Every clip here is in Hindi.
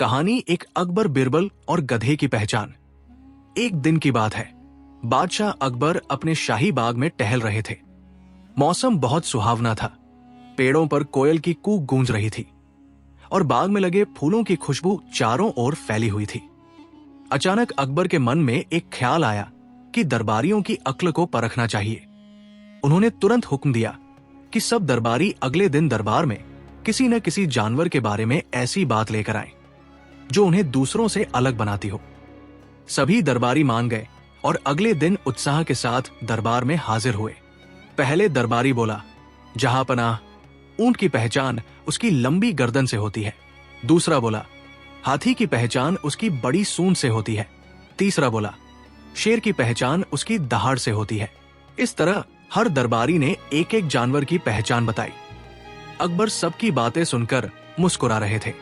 कहानी एक अकबर बिरबल और गधे की पहचान। एक दिन की बात है। बादशाह अकबर अपने शाही बाग में टहल रहे थे। मौसम बहुत सुहावना था। पेड़ों पर कोयल की कूक गूंज रही थी और बाग में लगे फूलों की खुशबू चारों ओर फैली हुई थी। अचानक अकबर के मन में एक ख्याल आया कि दरबारियों की अक्ल को परखना चाहिए। उन्होंने तुरंत हुक्म दिया कि सब दरबारी अगले दिन दरबार में किसी न किसी जानवर के बारे में ऐसी बात लेकर आए जो उन्हें दूसरों से अलग बनाती हो। सभी दरबारी मान गए और अगले दिन उत्साह के साथ दरबार में हाजिर हुए। पहले दरबारी बोला, जहांपनाह, ऊंट की पहचान उसकी लंबी गर्दन से होती है। दूसरा बोला, हाथी की पहचान उसकी बड़ी सूंड से होती है। तीसरा बोला, शेर की पहचान उसकी दहाड़ से होती है। इस तरह हर दरबारी ने एक एक जानवर की पहचान बताई। अकबर सबकी बातें सुनकर मुस्कुरा रहे थे।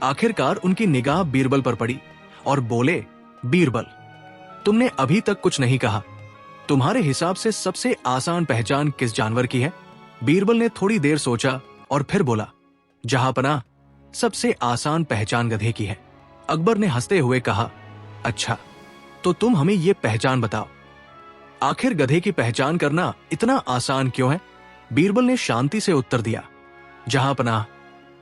आखिरकार उनकी निगाह बीरबल पर पड़ी और बोले, बीरबल, तुमने अभी तक कुछ नहीं कहा। तुम्हारे हिसाब से सबसे आसान पहचान किस जानवर की है? बीरबल ने थोड़ी देर सोचा और फिर बोला, जहांपनाह, सबसे आसान पहचान गधे की है। अकबर ने हंसते हुए कहा, अच्छा, तो तुम हमें यह पहचान बताओ। आखिर गधे की पहचान करना इतना आसान क्यों है? बीरबल ने शांति से उत्तर दिया, जहांपनाह,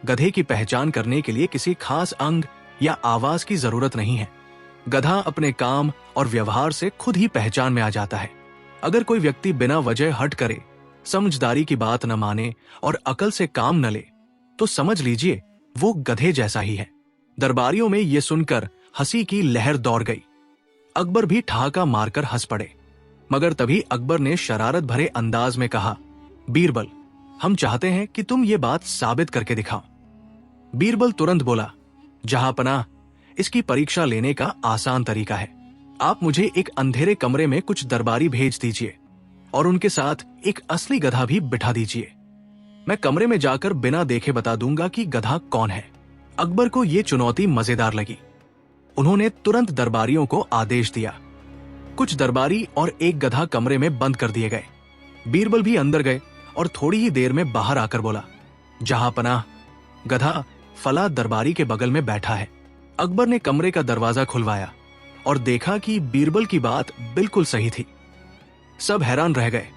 गधे की पहचान करने के लिए किसी खास अंग या आवाज की जरूरत नहीं है। गधा अपने काम और व्यवहार से खुद ही पहचान में आ जाता है। अगर कोई व्यक्ति बिना वजह हट करे, समझदारी की बात न माने और अकल से काम न ले, तो समझ लीजिए वो गधे जैसा ही है। दरबारियों में ये सुनकर हंसी की लहर दौड़ गई। अकबर भी ठहाका मारकर हंस पड़े। मगर तभी अकबर ने शरारत भरे अंदाज में कहा, बीरबल, हम चाहते हैं कि तुम ये बात साबित करके दिखाओ। बीरबल तुरंत बोला, जहांपनाह, इसकी परीक्षा लेने का आसान तरीका है। आप मुझे एक अंधेरे कमरे में कुछ दरबारी भेज दीजिए और उनके साथ एक असली गधा भी बिठा दीजिए। मैं कमरे में जाकर बिना देखे बता दूंगा कि गधा कौन है। अकबर को यह चुनौती मजेदार लगी। उन्होंने तुरंत दरबारियों को आदेश दिया। कुछ दरबारी और एक गधा कमरे में बंद कर दिए गए। बीरबल भी अंदर गए और थोड़ी ही देर में बाहर आकर बोला, जहांपनाह, गधा फला दरबारी के बगल में बैठा है। अकबर ने कमरे का दरवाजा खुलवाया और देखा कि बीरबल की बात बिल्कुल सही थी। सब हैरान रह गए।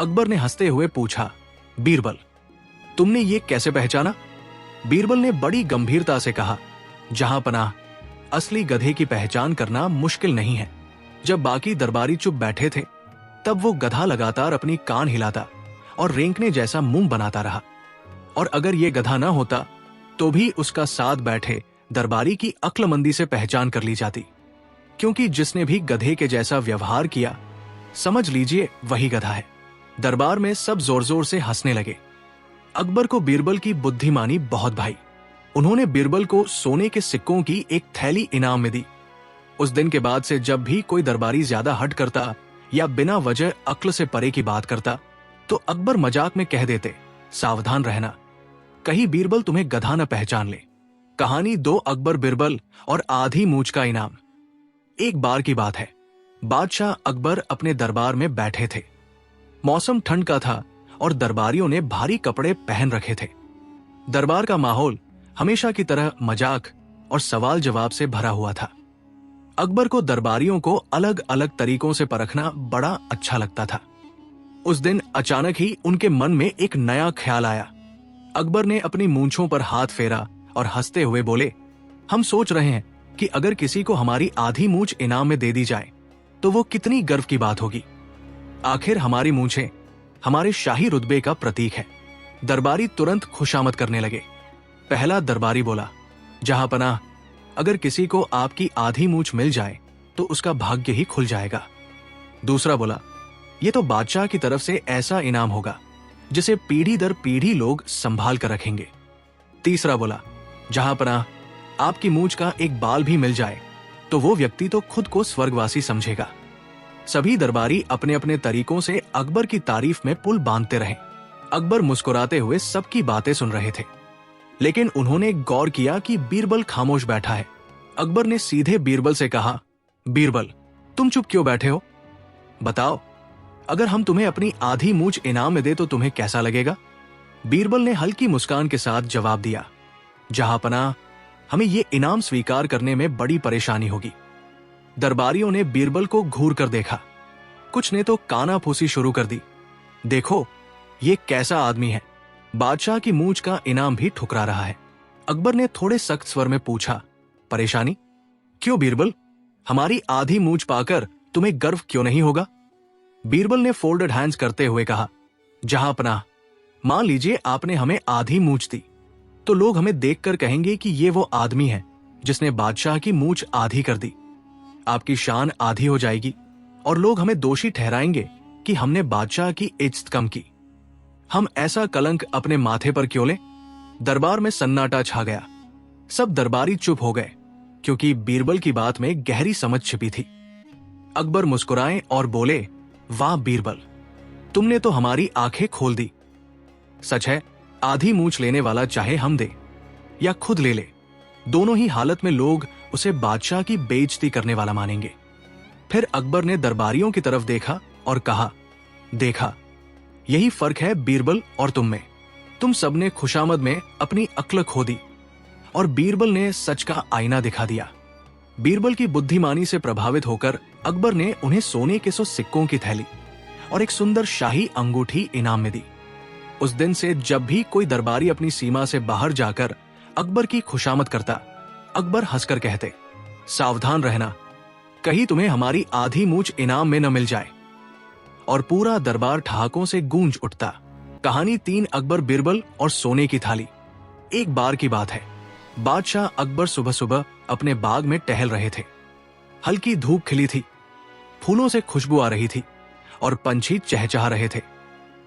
अकबर ने हंसते हुए पूछा, बीरबल, तुमने ये कैसे पहचाना? बीरबल ने बड़ी गंभीरता से कहा, जहांपनाह, असली गधे की पहचान करना मुश्किल नहीं है। जब बाकी दरबारी चुप बैठे थे, तब वो गधा लगातार अपनी कान हिलाता और रेंकने जैसा मुंह बनाता रहा। और अगर ये गधा न होता तो भी उसका साथ बैठे दरबारी की अक्लमंदी से पहचान कर ली जाती, क्योंकि जिसने भी गधे के जैसा व्यवहार किया, समझ लीजिए वही गधा है। दरबार में सब जोर जोर से हंसने लगे। अकबर को बीरबल की बुद्धिमानी बहुत भाई। उन्होंने बीरबल को सोने के सिक्कों की एक थैली इनाम में दी। उस दिन के बाद से जब भी कोई दरबारी ज्यादा हट करता या बिना वजह अक्ल से परे की बात करता, तो अकबर मजाक में कह देते, सावधान रहना, कहीं बीरबल तुम्हें गधा न पहचान ले। कहानी 2 अकबर बिरबल और आधी मूंछ का इनाम। एक बार की बात है। बादशाह अकबर अपने दरबार में बैठे थे। मौसम ठंड का था और दरबारियों ने भारी कपड़े पहन रखे थे। दरबार का माहौल हमेशा की तरह मजाक और सवाल जवाब से भरा हुआ था। अकबर को दरबारियों को अलग अलग तरीकों से परखना बड़ा अच्छा लगता था। उस दिन अचानक ही उनके मन में एक नया ख्याल आया। अकबर ने अपनी मूंछों पर हाथ फेरा और हंसते हुए बोले, हम सोच रहे हैं कि अगर किसी को हमारी आधी मूंछ इनाम में दे दी जाए तो वो कितनी गर्व की बात होगी। आखिर हमारी मूंछें हमारे शाही रुतबे का प्रतीक है। दरबारी तुरंत खुशामद करने लगे। पहला दरबारी बोला, जहांपनाह, अगर किसी को आपकी आधी मूंछ मिल जाए तो उसका भाग्य ही खुल जाएगा। दूसरा बोला, यह तो बादशाह की तरफ से ऐसा इनाम होगा जिसे पीढ़ी दर पीढ़ी लोग संभाल कर रखेंगे। तीसरा बोला, जहांपनाह, आपकी मूंछ का एक बाल भी मिल जाए तो वो व्यक्ति तो खुद को स्वर्गवासी समझेगा। सभी दरबारी अपने अपने तरीकों से अकबर की तारीफ में पुल बांधते रहे। अकबर मुस्कुराते हुए सबकी बातें सुन रहे थे, लेकिन उन्होंने गौर किया कि बीरबल खामोश बैठा है। अकबर ने सीधे बीरबल से कहा, बीरबल, तुम चुप क्यों बैठे हो? बताओ, अगर हम तुम्हें अपनी आधी मूंछ इनाम में दे तो तुम्हें कैसा लगेगा? बीरबल ने हल्की मुस्कान के साथ जवाब दिया, जहांपनाह, हमें ये इनाम स्वीकार करने में बड़ी परेशानी होगी। दरबारियों ने बीरबल को घूर कर देखा। कुछ ने तो कानाफूसी शुरू कर दी। देखो, ये कैसा आदमी है, बादशाह की मूंछ का इनाम भी ठुकरा रहा है। अकबर ने थोड़े सख्त स्वर में पूछा, परेशानी क्यों बीरबल? हमारी आधी मूंछ पाकर तुम्हें गर्व क्यों नहीं होगा? बीरबल ने फोल्डेड हैंड्स करते हुए कहा, जहांपनाह, मान लीजिए आपने हमें आधी मूंछ दी, तो लोग हमें देखकर कहेंगे कि ये वो आदमी है जिसने बादशाह की मूंछ आधी कर दी। आपकी शान आधी हो जाएगी और लोग हमें दोषी ठहराएंगे कि हमने बादशाह की इज्जत कम की। हम ऐसा कलंक अपने माथे पर क्यों लें? दरबार में सन्नाटा छा गया। सब दरबारी चुप हो गए क्योंकि बीरबल की बात में गहरी समझ छिपी थी। अकबर मुस्कुराए और बोले, वाह बीरबल, तुमने तो हमारी आंखें खोल दी। सच है, आधी मूंछ लेने वाला चाहे हम दे या खुद ले ले, दोनों ही हालत में लोग उसे बादशाह की बेइज्जती करने वाला मानेंगे। फिर अकबर ने दरबारियों की तरफ देखा और कहा, देखा, यही फर्क है बीरबल और तुम में। तुम सबने खुशामद में अपनी अक्ल खो दी और बीरबल ने सच का आईना दिखा दिया। बीरबल की बुद्धिमानी से प्रभावित होकर अकबर ने उन्हें सोने के 100 सिक्कों की थैली और एक सुंदर शाही अंगूठी इनाम में दी। उस दिन से जब भी कोई दरबारी अपनी सीमा से बाहर जाकर अकबर की खुशामद करता, अकबर हंसकर कहते, सावधान रहना, कहीं तुम्हें हमारी आधी मूंछ इनाम में न मिल जाए। और पूरा दरबार ठहाकों से गूंज उठता। कहानी 3 अकबर बीरबल और सोने की थाली। एक बार की बात है, बादशाह अकबर सुबह सुबह अपने बाग में टहल रहे थे। हल्की धूप खिली थी, फूलों से खुशबू आ रही थी और पंछी चहचहा रहे थे।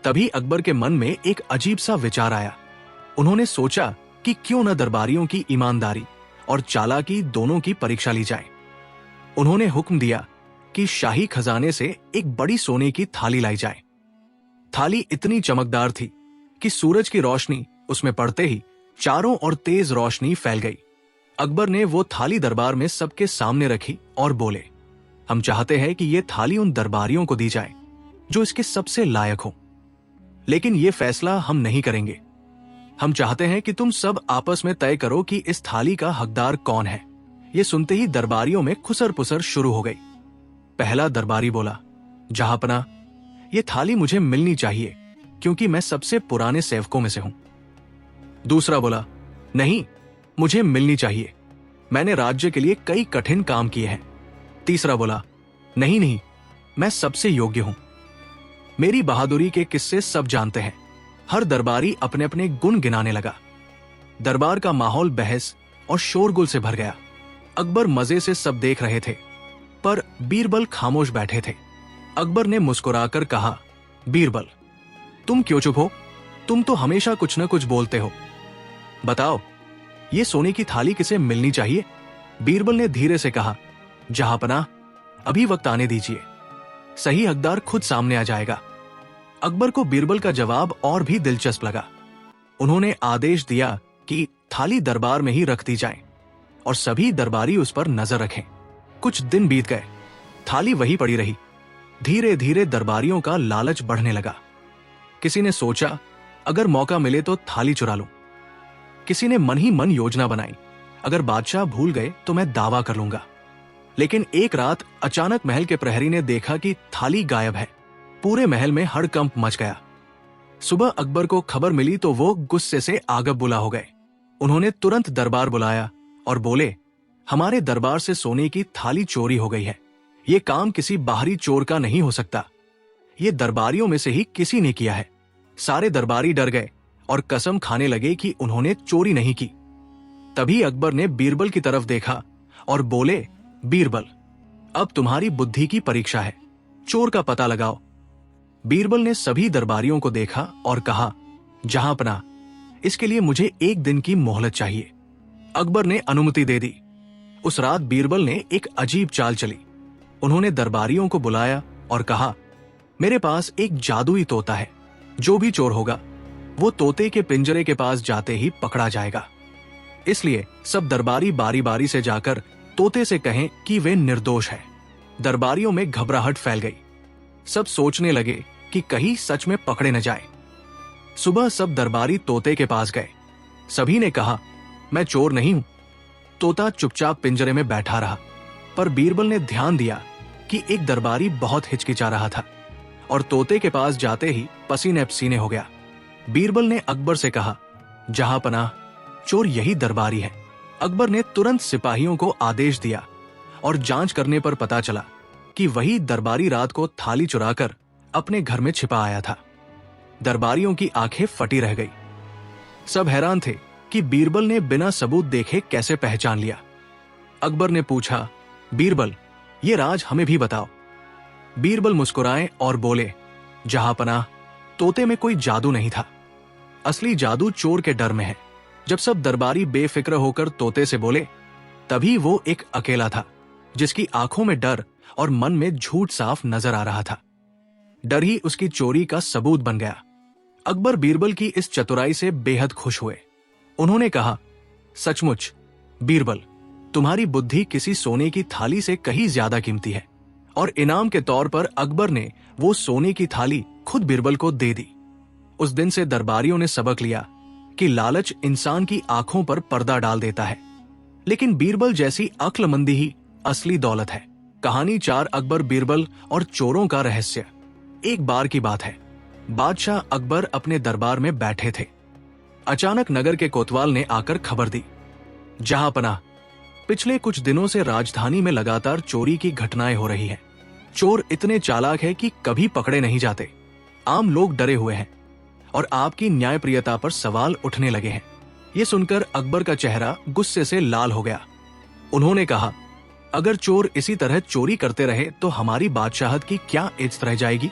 तभी अकबर के मन में एक अजीब सा विचार आया। उन्होंने सोचा कि क्यों न दरबारियों की ईमानदारी और चालाकी दोनों की परीक्षा ली जाए। उन्होंने हुक्म दिया कि शाही खजाने से एक बड़ी सोने की थाली लाई जाए। थाली इतनी चमकदार थी कि सूरज की रोशनी उसमें पड़ते ही चारों ओर तेज रोशनी फैल गई। अकबर ने वो थाली दरबार में सबके सामने रखी और बोले, हम चाहते हैं कि ये थाली उन दरबारियों को दी जाए जो इसके सबसे लायक हो, लेकिन ये फैसला हम नहीं करेंगे। हम चाहते हैं कि तुम सब आपस में तय करो कि इस थाली का हकदार कौन है। ये सुनते ही दरबारियों में खुसर पुसर शुरू हो गई। पहला दरबारी बोला, जहांपनाह, ये थाली मुझे मिलनी चाहिए क्योंकि मैं सबसे पुराने सेवकों में से हूं। दूसरा बोला, नहीं, मुझे मिलनी चाहिए, मैंने राज्य के लिए कई कठिन काम किए हैं। तीसरा बोला, नहीं नहीं, मैं सबसे योग्य हूं, मेरी बहादुरी के किस्से सब जानते हैं। हर दरबारी अपने अपने गुण गिनाने लगा। दरबार का माहौल बहस और शोरगुल से भर गया। अकबर मजे से सब देख रहे थे, पर बीरबल खामोश बैठे थे। अकबर ने मुस्कुराकर कहा, बीरबल, तुम क्यों चुप हो? तुम तो हमेशा कुछ न कुछ बोलते हो। बताओ, ये सोने की थाली किसे मिलनी चाहिए? बीरबल ने धीरे से कहा, जहांपनाह, अभी वक्त आने दीजिए, सही हकदार खुद सामने आ जाएगा। अकबर को बीरबल का जवाब और भी दिलचस्प लगा। उन्होंने आदेश दिया कि थाली दरबार में ही रख दी जाए और सभी दरबारी उस पर नजर रखें। कुछ दिन बीत गए, थाली वही पड़ी रही। धीरे धीरे दरबारियों का लालच बढ़ने लगा। किसी ने सोचा, अगर मौका मिले तो थाली चुरा लूं। किसी ने मन ही मन योजना बनाई, अगर बादशाह भूल गए तो मैं दावा कर लूंगा। लेकिन एक रात अचानक महल के प्रहरी ने देखा कि थाली गायब है। पूरे महल में हड़कंप मच गया। सुबह अकबर को खबर मिली तो वो गुस्से से आग बुला हो गए। उन्होंने तुरंत दरबार बुलाया और बोले, हमारे दरबार से सोने की थाली चोरी हो गई है। ये काम किसी बाहरी चोर का नहीं हो सकता, ये दरबारियों में से ही किसी ने किया है। सारे दरबारी डर गए और कसम खाने लगे कि उन्होंने चोरी नहीं की। तभी अकबर ने बीरबल की तरफ देखा और बोले, बीरबल, अब तुम्हारी बुद्धि की परीक्षा है, चोर का पता लगाओ। बीरबल ने सभी दरबारियों को देखा और कहा, जहांपनाह, इसके लिए मुझे 1 दिन की मोहलत चाहिए। अकबर ने अनुमति दे दी। उस रात बीरबल ने एक अजीब चाल चली। उन्होंने दरबारियों को बुलाया और कहा, मेरे पास एक जादुई तोता है, जो भी चोर होगा वो तोते के पिंजरे के पास जाते ही पकड़ा जाएगा। इसलिए सब दरबारी बारी बारी से जाकर तोते से कहें कि वे निर्दोष हैं। दरबारियों में घबराहट फैल गई। सब सोचने लगे कि कहीं सच में पकड़े न जाए। सुबह सब दरबारी तोते के पास गए। सभी ने कहा, मैं चोर नहीं हूं, तोता चुपचाप पिंजरे में बैठा रहा, पर बीरबल ने ध्यान दिया कि एक दरबारी बहुत हिचकिचा रहा था और तोते के पास जाते ही पसीने पसीने हो गया। बीरबल ने अकबर से कहा, जहां पनाह, चोर यही दरबारी है। अकबर ने तुरंत सिपाहियों को आदेश दिया और जांच करने पर पता चला कि वही दरबारी रात को थाली चुराकर अपने घर में छिपा आया था। दरबारियों की आंखें फटी रह गई। सब हैरान थे कि बीरबल ने बिना सबूत देखे कैसे पहचान लिया। अकबर ने पूछा, बीरबल, ये राज हमें भी बताओ। बीरबल मुस्कुराए और बोले, जहां पनाह, तोते में कोई जादू नहीं था। असली जादू चोर के डर में है। जब सब दरबारी बेफिक्र होकर तोते से बोले, तभी वो एक अकेला था जिसकी आंखों में डर और मन में झूठ साफ नजर आ रहा था। डर ही उसकी चोरी का सबूत बन गया। अकबर बीरबल की इस चतुराई से बेहद खुश हुए। उन्होंने कहा, सचमुच बीरबल, तुम्हारी बुद्धि किसी सोने की थाली से कहीं ज्यादा कीमती है। और इनाम के तौर पर अकबर ने वो सोने की थाली खुद बीरबल को दे दी। उस दिन से दरबारियों ने सबक लिया कि लालच इंसान की आंखों पर पर्दा डाल देता है, लेकिन बीरबल जैसी अक्लमंदी ही असली दौलत है। कहानी 4 अकबर, बीरबल और चोरों का रहस्य। एक बार की बात है, बादशाह अकबर अपने दरबार में बैठे थे। अचानक नगर के कोतवाल ने आकर खबर दी, जहां पनाह, पिछले कुछ दिनों से राजधानी में लगातार चोरी की घटनाएं हो रही हैं। चोर इतने चालाक है कि कभी पकड़े नहीं जाते। आम लोग डरे हुए हैं और आपकी न्यायप्रियता पर सवाल उठने लगे हैं। ये सुनकर अकबर का चेहरा गुस्से से लाल हो गया। उन्होंने कहा, अगर चोर इसी तरह चोरी करते रहे तो हमारी बादशाहत की क्या इज्जत रह जाएगी।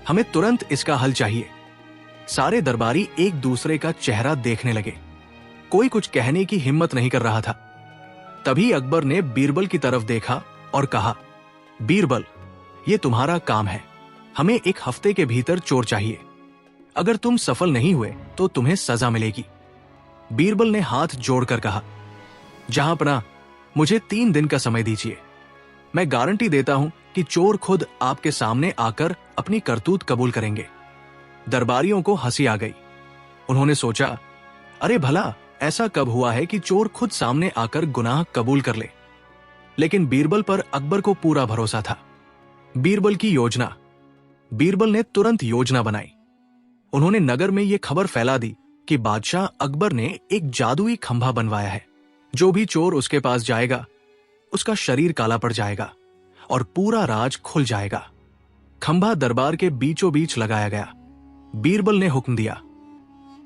हमें तुरंत इसका हल चाहिए। सारे दरबारी एक दूसरे का चेहरा देखने लगे। कोई कुछ कहने की हिम्मत नहीं कर रहा था। तभी अकबर ने बीरबल की तरफ देखा और कहा, बीरबल, ये तुम्हारा काम है। हमें 1 हफ्ते के भीतर चोर चाहिए। अगर तुम सफल नहीं हुए तो तुम्हें सजा मिलेगी। बीरबल ने हाथ जोड़कर कहा, जहां पनाह, मुझे 3 दिन का समय दीजिए। मैं गारंटी देता हूं कि चोर खुद आपके सामने आकर अपनी करतूत कबूल करेंगे। दरबारियों को हंसी आ गई। उन्होंने सोचा, अरे भला ऐसा कब हुआ है कि चोर खुद सामने आकर गुनाह कबूल कर ले। लेकिन बीरबल पर अकबर को पूरा भरोसा था। बीरबल की योजना। बीरबल ने तुरंत योजना बनाई। उन्होंने नगर में यह खबर फैला दी कि बादशाह अकबर ने एक जादुई खंभा बनवाया है। जो भी चोर उसके पास जाएगा, उसका शरीर काला पड़ जाएगा और पूरा राज खुल जाएगा। खंभा दरबार के बीचों बीच लगाया गया। बीरबल ने हुक्म दिया,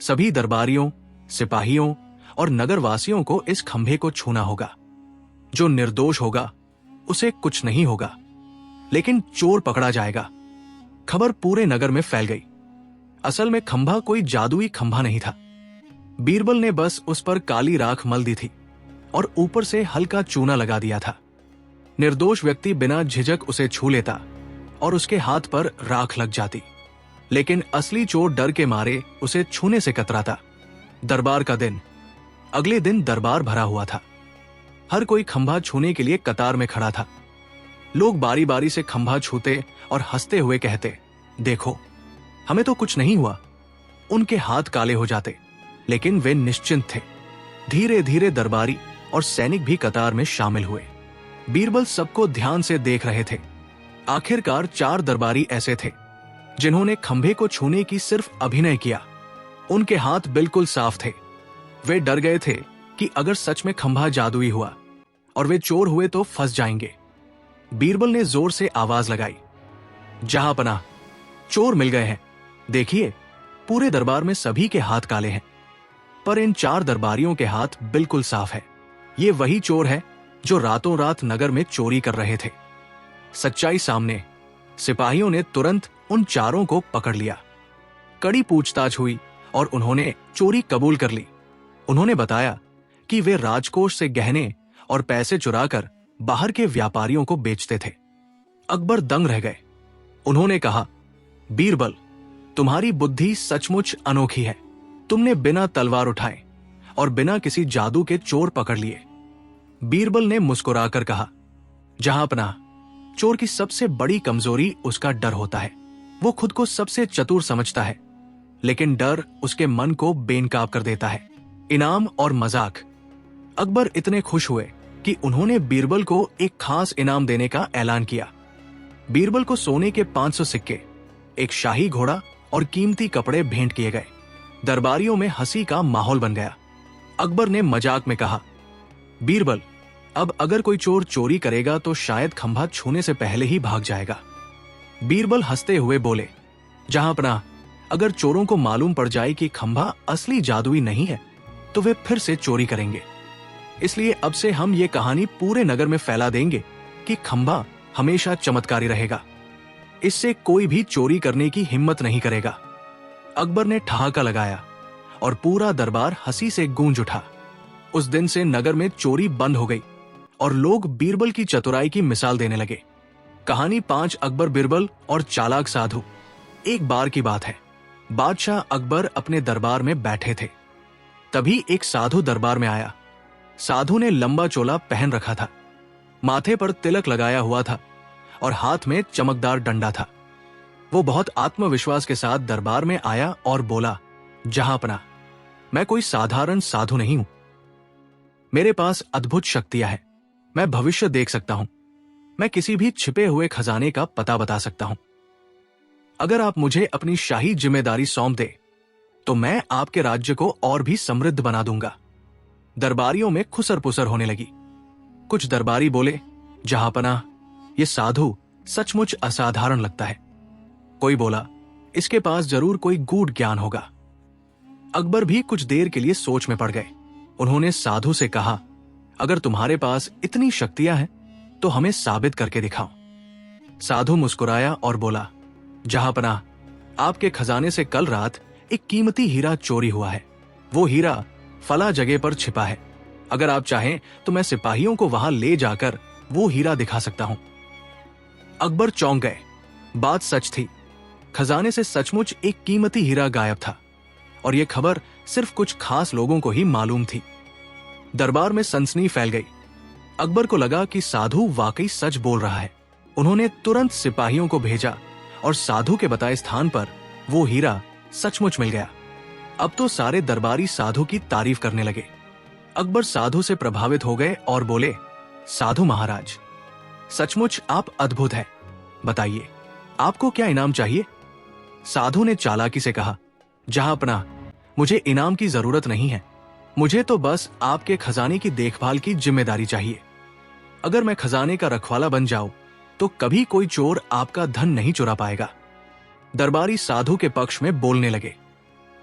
सभी दरबारियों, सिपाहियों और नगरवासियों को इस खंभे को छूना होगा। जो निर्दोष होगा उसे कुछ नहीं होगा, लेकिन चोर पकड़ा जाएगा। खबर पूरे नगर में फैल गई। असल में खंभा कोई जादुई खंभा नहीं था। बीरबल ने बस उस पर काली राख मल दी थी और ऊपर से हल्का चूना लगा दिया था। निर्दोष व्यक्ति बिना झिझक उसे छू लेता और उसके हाथ पर राख लग जाती, लेकिन असली चोर डर के मारे उसे छूने से कतराता। दरबार का दिन। अगले दिन दरबार भरा हुआ था। हर कोई खंभा छूने के लिए कतार में खड़ा था। लोग बारी बारी से खंभा छूते और हंसते हुए कहते, देखो, हमें तो कुछ नहीं हुआ। उनके हाथ काले हो जाते, लेकिन वे निश्चिंत थे। धीरे धीरे दरबारी और सैनिक भी कतार में शामिल हुए। बीरबल सबको ध्यान से देख रहे थे। आखिरकार 4 दरबारी ऐसे थे जिन्होंने खंभे को छूने की सिर्फ अभिनय किया। उनके हाथ बिल्कुल साफ थे। वे डर गए थे कि अगर सच में खंभा जादुई हुआ और वे चोर हुए तो फंस जाएंगे। बीरबल ने जोर से आवाज लगाई, जहां पनाह, चोर मिल गए हैं। देखिए, पूरे दरबार में सभी के हाथ काले हैं, पर इन 4 दरबारियों के हाथ बिल्कुल साफ है। ये वही चोर है जो रातों रात नगर में चोरी कर रहे थे। सच्चाई सामने। सिपाहियों ने तुरंत उन 4 को पकड़ लिया। कड़ी पूछताछ हुई और उन्होंने चोरी कबूल कर ली। उन्होंने बताया कि वे राजकोष से गहने और पैसे चुराकर बाहर के व्यापारियों को बेचते थे। अकबर दंग रह गए। उन्होंने कहा, बीरबल, तुम्हारी बुद्धि सचमुच अनोखी है। तुमने बिना तलवार उठाए और बिना किसी जादू के चोर पकड़ लिए। बीरबल ने मुस्कुराकर कहा, जहां पनाह, चोर की सबसे बड़ी कमजोरी उसका डर होता है। वो खुद को सबसे चतुर समझता है, लेकिन डर उसके मन को बेनकाब कर देता है। इनाम और मजाक। अकबर इतने खुश हुए कि उन्होंने बीरबल को एक खास इनाम देने का ऐलान किया। बीरबल को सोने के 500 सिक्के, एक शाही घोड़ा और कीमती कपड़े भेंट किए गए। दरबारियों में हंसी का माहौल बन गया। अकबर ने मजाक में कहा, बीरबल, अब अगर कोई चोर चोरी करेगा तो शायद खंभा छूने से पहले ही भाग जाएगा। बीरबल हंसते हुए बोले, जहांपनाह, अगर चोरों को मालूम पड़ जाए कि खंभा असली जादुई नहीं है तो वे फिर से चोरी करेंगे। इसलिए अब से हम ये कहानी पूरे नगर में फैला देंगे कि खंभा हमेशा चमत्कारी रहेगा। इससे कोई भी चोरी करने की हिम्मत नहीं करेगा। अकबर ने ठहाका लगाया और पूरा दरबार हंसी से गूंज उठा। उस दिन से नगर में चोरी बंद हो गई और लोग बीरबल की चतुराई की मिसाल देने लगे। कहानी 5 अकबर, बीरबल और चालाक साधु। एक बार की बात है, बादशाह अकबर अपने दरबार में बैठे थे। तभी एक साधु दरबार में आया। साधु ने लंबा चोला पहन रखा था, माथे पर तिलक लगाया हुआ था और हाथ में चमकदार डंडा था। वो बहुत आत्मविश्वास के साथ दरबार में आया और बोला, जहांपनाह, मैं कोई साधारण साधु नहीं हूं। मेरे पास अद्भुत शक्तियां हैं। मैं भविष्य देख सकता हूं। मैं किसी भी छिपे हुए खजाने का पता बता सकता हूं। अगर आप मुझे अपनी शाही जिम्मेदारी सौंप दे तो मैं आपके राज्य को और भी समृद्ध बना दूंगा। दरबारियों में खुसर पुसर होने लगी। कुछ दरबारी बोले, जहांपनाह, ये साधु सचमुच असाधारण लगता है। कोई बोला, इसके पास जरूर कोई गूढ़ ज्ञान होगा। अकबर भी कुछ देर के लिए सोच में पड़ गए। उन्होंने साधु से कहा, अगर तुम्हारे पास इतनी शक्तियां हैं तो हमें साबित करके दिखाओ। साधु मुस्कुराया और बोला, जहांपनाह, आपके खजाने से कल रात एक कीमती हीरा चोरी हुआ है। वो हीरा फला जगह पर छिपा है। अगर आप चाहें तो मैं सिपाहियों को वहां ले जाकर वो हीरा दिखा सकता हूं। अकबर चौंक गए। बात सच थी। खजाने से सचमुच एक कीमती हीरा गायब था और यह खबर सिर्फ कुछ खास लोगों को ही मालूम थी। दरबार में सनसनी फैल गई। अकबर को लगा कि साधु वाकई सच बोल रहा है। उन्होंने तुरंत सिपाहियों को भेजा और साधु के बताए स्थान पर वो हीरा सचमुच मिल गया। अब तो सारे दरबारी साधु की तारीफ करने लगे। अकबर साधु से प्रभावित हो गए और बोले, साधु महाराज, सचमुच आप अद्भुत हैं। बताइए, आपको क्या इनाम चाहिए? साधु ने चालाकी से कहा, जहांपनाह, मुझे इनाम की जरूरत नहीं है। मुझे तो बस आपके खजाने की देखभाल की जिम्मेदारी चाहिए। अगर मैं खजाने का रखवाला बन जाऊं तो कभी कोई चोर आपका धन नहीं चुरा पाएगा। दरबारी साधु के पक्ष में बोलने लगे,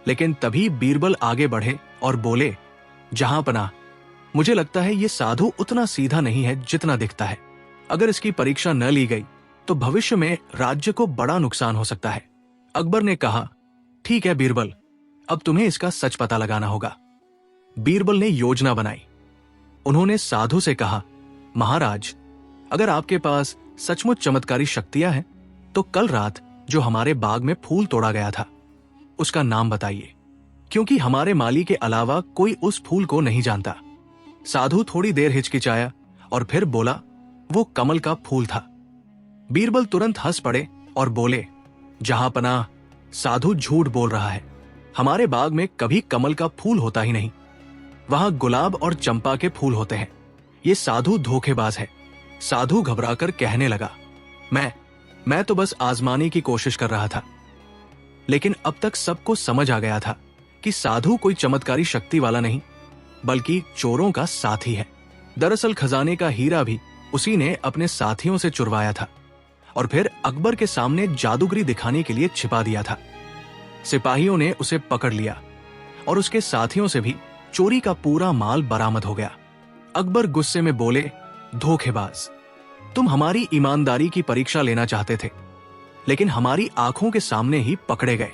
लेकिन तभी बीरबल आगे बढ़े और बोले, जहांपनाह, मुझे लगता है ये साधु उतना सीधा नहीं है जितना दिखता है। अगर इसकी परीक्षा न ली गई तो भविष्य में राज्य को बड़ा नुकसान हो सकता है। अकबर ने कहा, ठीक है बीरबल, अब तुम्हें इसका सच पता लगाना होगा। बीरबल ने योजना बनाई। उन्होंने साधु से कहा, महाराज, अगर आपके पास सचमुच चमत्कारी शक्तियां हैं तो कल रात जो हमारे बाग में फूल तोड़ा गया था उसका नाम बताइए, क्योंकि हमारे माली के अलावा कोई उस फूल को नहीं जानता। साधु थोड़ी देर हिचकिचाया और फिर बोला, वो कमल का फूल था। बीरबल तुरंत हंस पड़े और बोले, जहांपनाह, साधु झूठ बोल रहा है। हमारे बाग में कभी कमल का फूल होता ही नहीं। वहां गुलाब और चंपा के फूल होते हैं। ये साधु धोखेबाज है। साधु घबराकर कहने लगा, मैं तो बस आजमाने की कोशिश कर रहा था। लेकिन अब तक सबको समझ आ गया था कि साधु कोई चमत्कारी शक्ति वाला नहीं, बल्कि चोरों का साथी है। दरअसल खजाने का हीरा भी उसी ने अपने साथियों से चुरवाया था और फिर अकबर के सामने जादूगरी दिखाने के लिए छिपा दिया था। सिपाहियों ने उसे पकड़ लिया और उसके साथियों से भी चोरी का पूरा माल बरामद हो गया। अकबर गुस्से में बोले, धोखेबाज, तुम हमारी ईमानदारी की परीक्षा लेना चाहते थे, लेकिन हमारी आंखों के सामने ही पकड़े गए।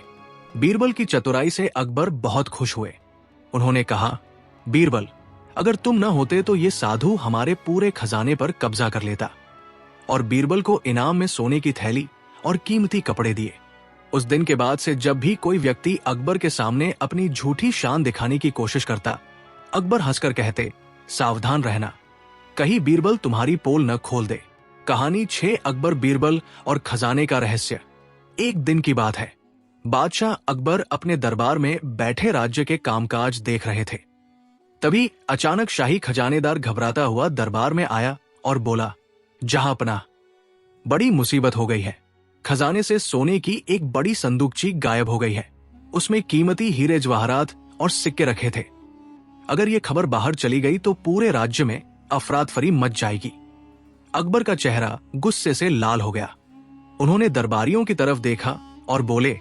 बीरबल की चतुराई से अकबर बहुत खुश हुए। उन्होंने कहा, बीरबल, अगर तुम न होते तो ये साधु हमारे पूरे खजाने पर कब्जा कर लेता। और बीरबल को इनाम में सोने की थैली और कीमती कपड़े दिए। उस दिन के बाद से जब भी कोई व्यक्ति अकबर के सामने अपनी झूठी शान दिखाने की कोशिश करता, अकबर हंसकर कहते, सावधान रहना, कहीं बीरबल तुम्हारी पोल न खोल दे। कहानी 6 अकबर, बीरबल और खजाने का रहस्य। एक दिन की बात है। बादशाह अकबर अपने दरबार में बैठे राज्य के कामकाज देख रहे थे। तभी अचानक शाही खजानेदार घबराता हुआ दरबार में आया और बोला, जहांपनाह, बड़ी मुसीबत हो गई है। खजाने से सोने की एक बड़ी संदूकची गायब हो गई है। उसमें कीमती हीरे जवाहरात और सिक्के रखे थे। अगर ये खबर बाहर चली गई तो पूरे राज्य में अफरातफरी मच जाएगी। अकबर का चेहरा गुस्से से लाल हो गया। उन्होंने दरबारियों की तरफ देखा और बोले,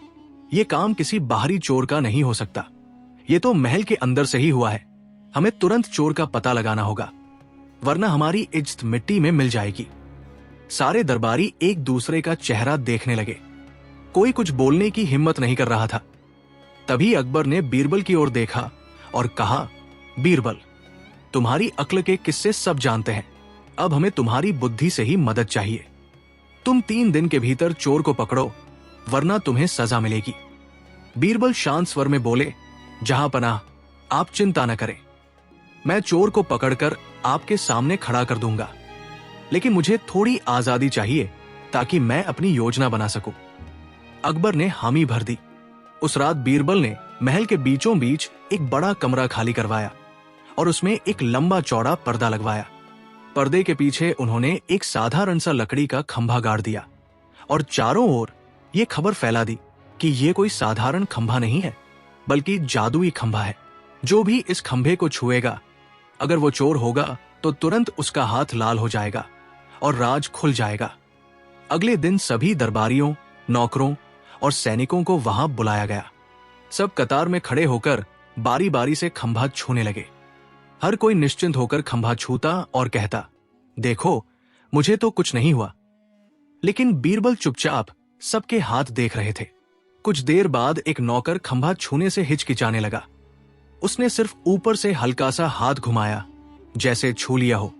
ये काम किसी बाहरी चोर का नहीं हो सकता। ये तो महल के अंदर से ही हुआ है। हमें तुरंत चोर का पता लगाना होगा, वरना हमारी इज्जत मिट्टी में मिल जाएगी। सारे दरबारी एक दूसरे का चेहरा देखने लगे। कोई कुछ बोलने की हिम्मत नहीं कर रहा था। तभी अकबर ने बीरबल की ओर देखा और कहा, बीरबल, तुम्हारी अक्ल के किस्से सब जानते हैं। अब हमें तुम्हारी बुद्धि से ही मदद चाहिए। तुम 3 दिन के भीतर चोर को पकड़ो, वरना तुम्हें सजा मिलेगी। बीरबल शांत स्वर में बोले, जहांपनाह, आप चिंता न करें। मैं चोर को पकड़कर आपके सामने खड़ा कर दूंगा, लेकिन मुझे थोड़ी आजादी चाहिए ताकि मैं अपनी योजना बना सकूं। अकबर ने हामी भर दी। उस रात बीरबल ने महल के बीचों बीच एक बड़ा कमरा खाली करवाया और उसमें एक लंबा चौड़ा पर्दा लगवाया। पर्दे के पीछे उन्होंने एक साधारण सा लकड़ी का खंभा गाड़ दिया और चारों ओर ये खबर फैला दी कि ये कोई साधारण खंभा नहीं है, बल्कि जादुई खंभा है। जो भी इस खंभे को छुएगा, अगर वो चोर होगा तो तुरंत उसका हाथ लाल हो जाएगा और राज खुल जाएगा। अगले दिन सभी दरबारियों, नौकरों और सैनिकों को वहां बुलाया गया। सब कतार में खड़े होकर बारी बारी से खंभा छूने लगे। हर कोई निश्चिंत होकर खंभा छूता और कहता, देखो, मुझे तो कुछ नहीं हुआ। लेकिन बीरबल चुपचाप सबके हाथ देख रहे थे। कुछ देर बाद एक नौकर खंभा छूने से हिचकिचाने लगा। उसने सिर्फ ऊपर से हल्का सा हाथ घुमाया, जैसे छू लिया हो,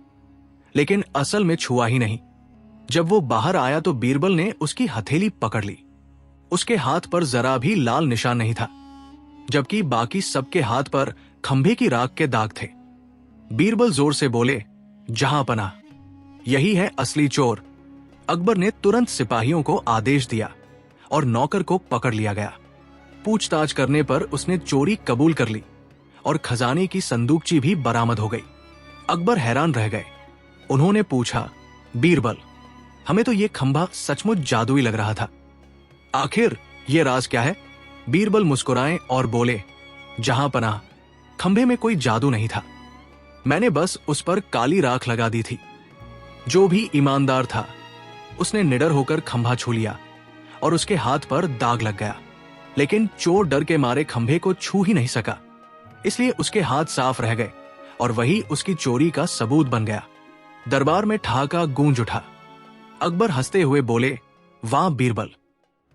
लेकिन असल में छुआ ही नहीं। जब वो बाहर आया तो बीरबल ने उसकी हथेली पकड़ ली। उसके हाथ पर जरा भी लाल निशान नहीं था, जबकि बाकी सबके हाथ पर खंभे की राख के दाग थे। बीरबल जोर से बोले, जहांपनाह, यही है असली चोर। अकबर ने तुरंत सिपाहियों को आदेश दिया और नौकर को पकड़ लिया गया। पूछताछ करने पर उसने चोरी कबूल कर ली और खजाने की संदूकची भी बरामद हो गई। अकबर हैरान रह गए। उन्होंने पूछा, बीरबल, हमें तो ये खंभा सचमुच जादुई लग रहा था। आखिर ये राज क्या है? बीरबल मुस्कुराए और बोले, जहांपनाह, खंभे में कोई जादू नहीं था। मैंने बस उस पर काली राख लगा दी थी। जो भी ईमानदार था, उसने निडर होकर खंभा छू लिया और उसके हाथ पर दाग लग गया। लेकिन चोर डर के मारे खंभे को छू ही नहीं सका, इसलिए उसके हाथ साफ रह गए और वही उसकी चोरी का सबूत बन गया। दरबार में ठहाका गूंज उठा। अकबर हंसते हुए बोले, वाह बीरबल,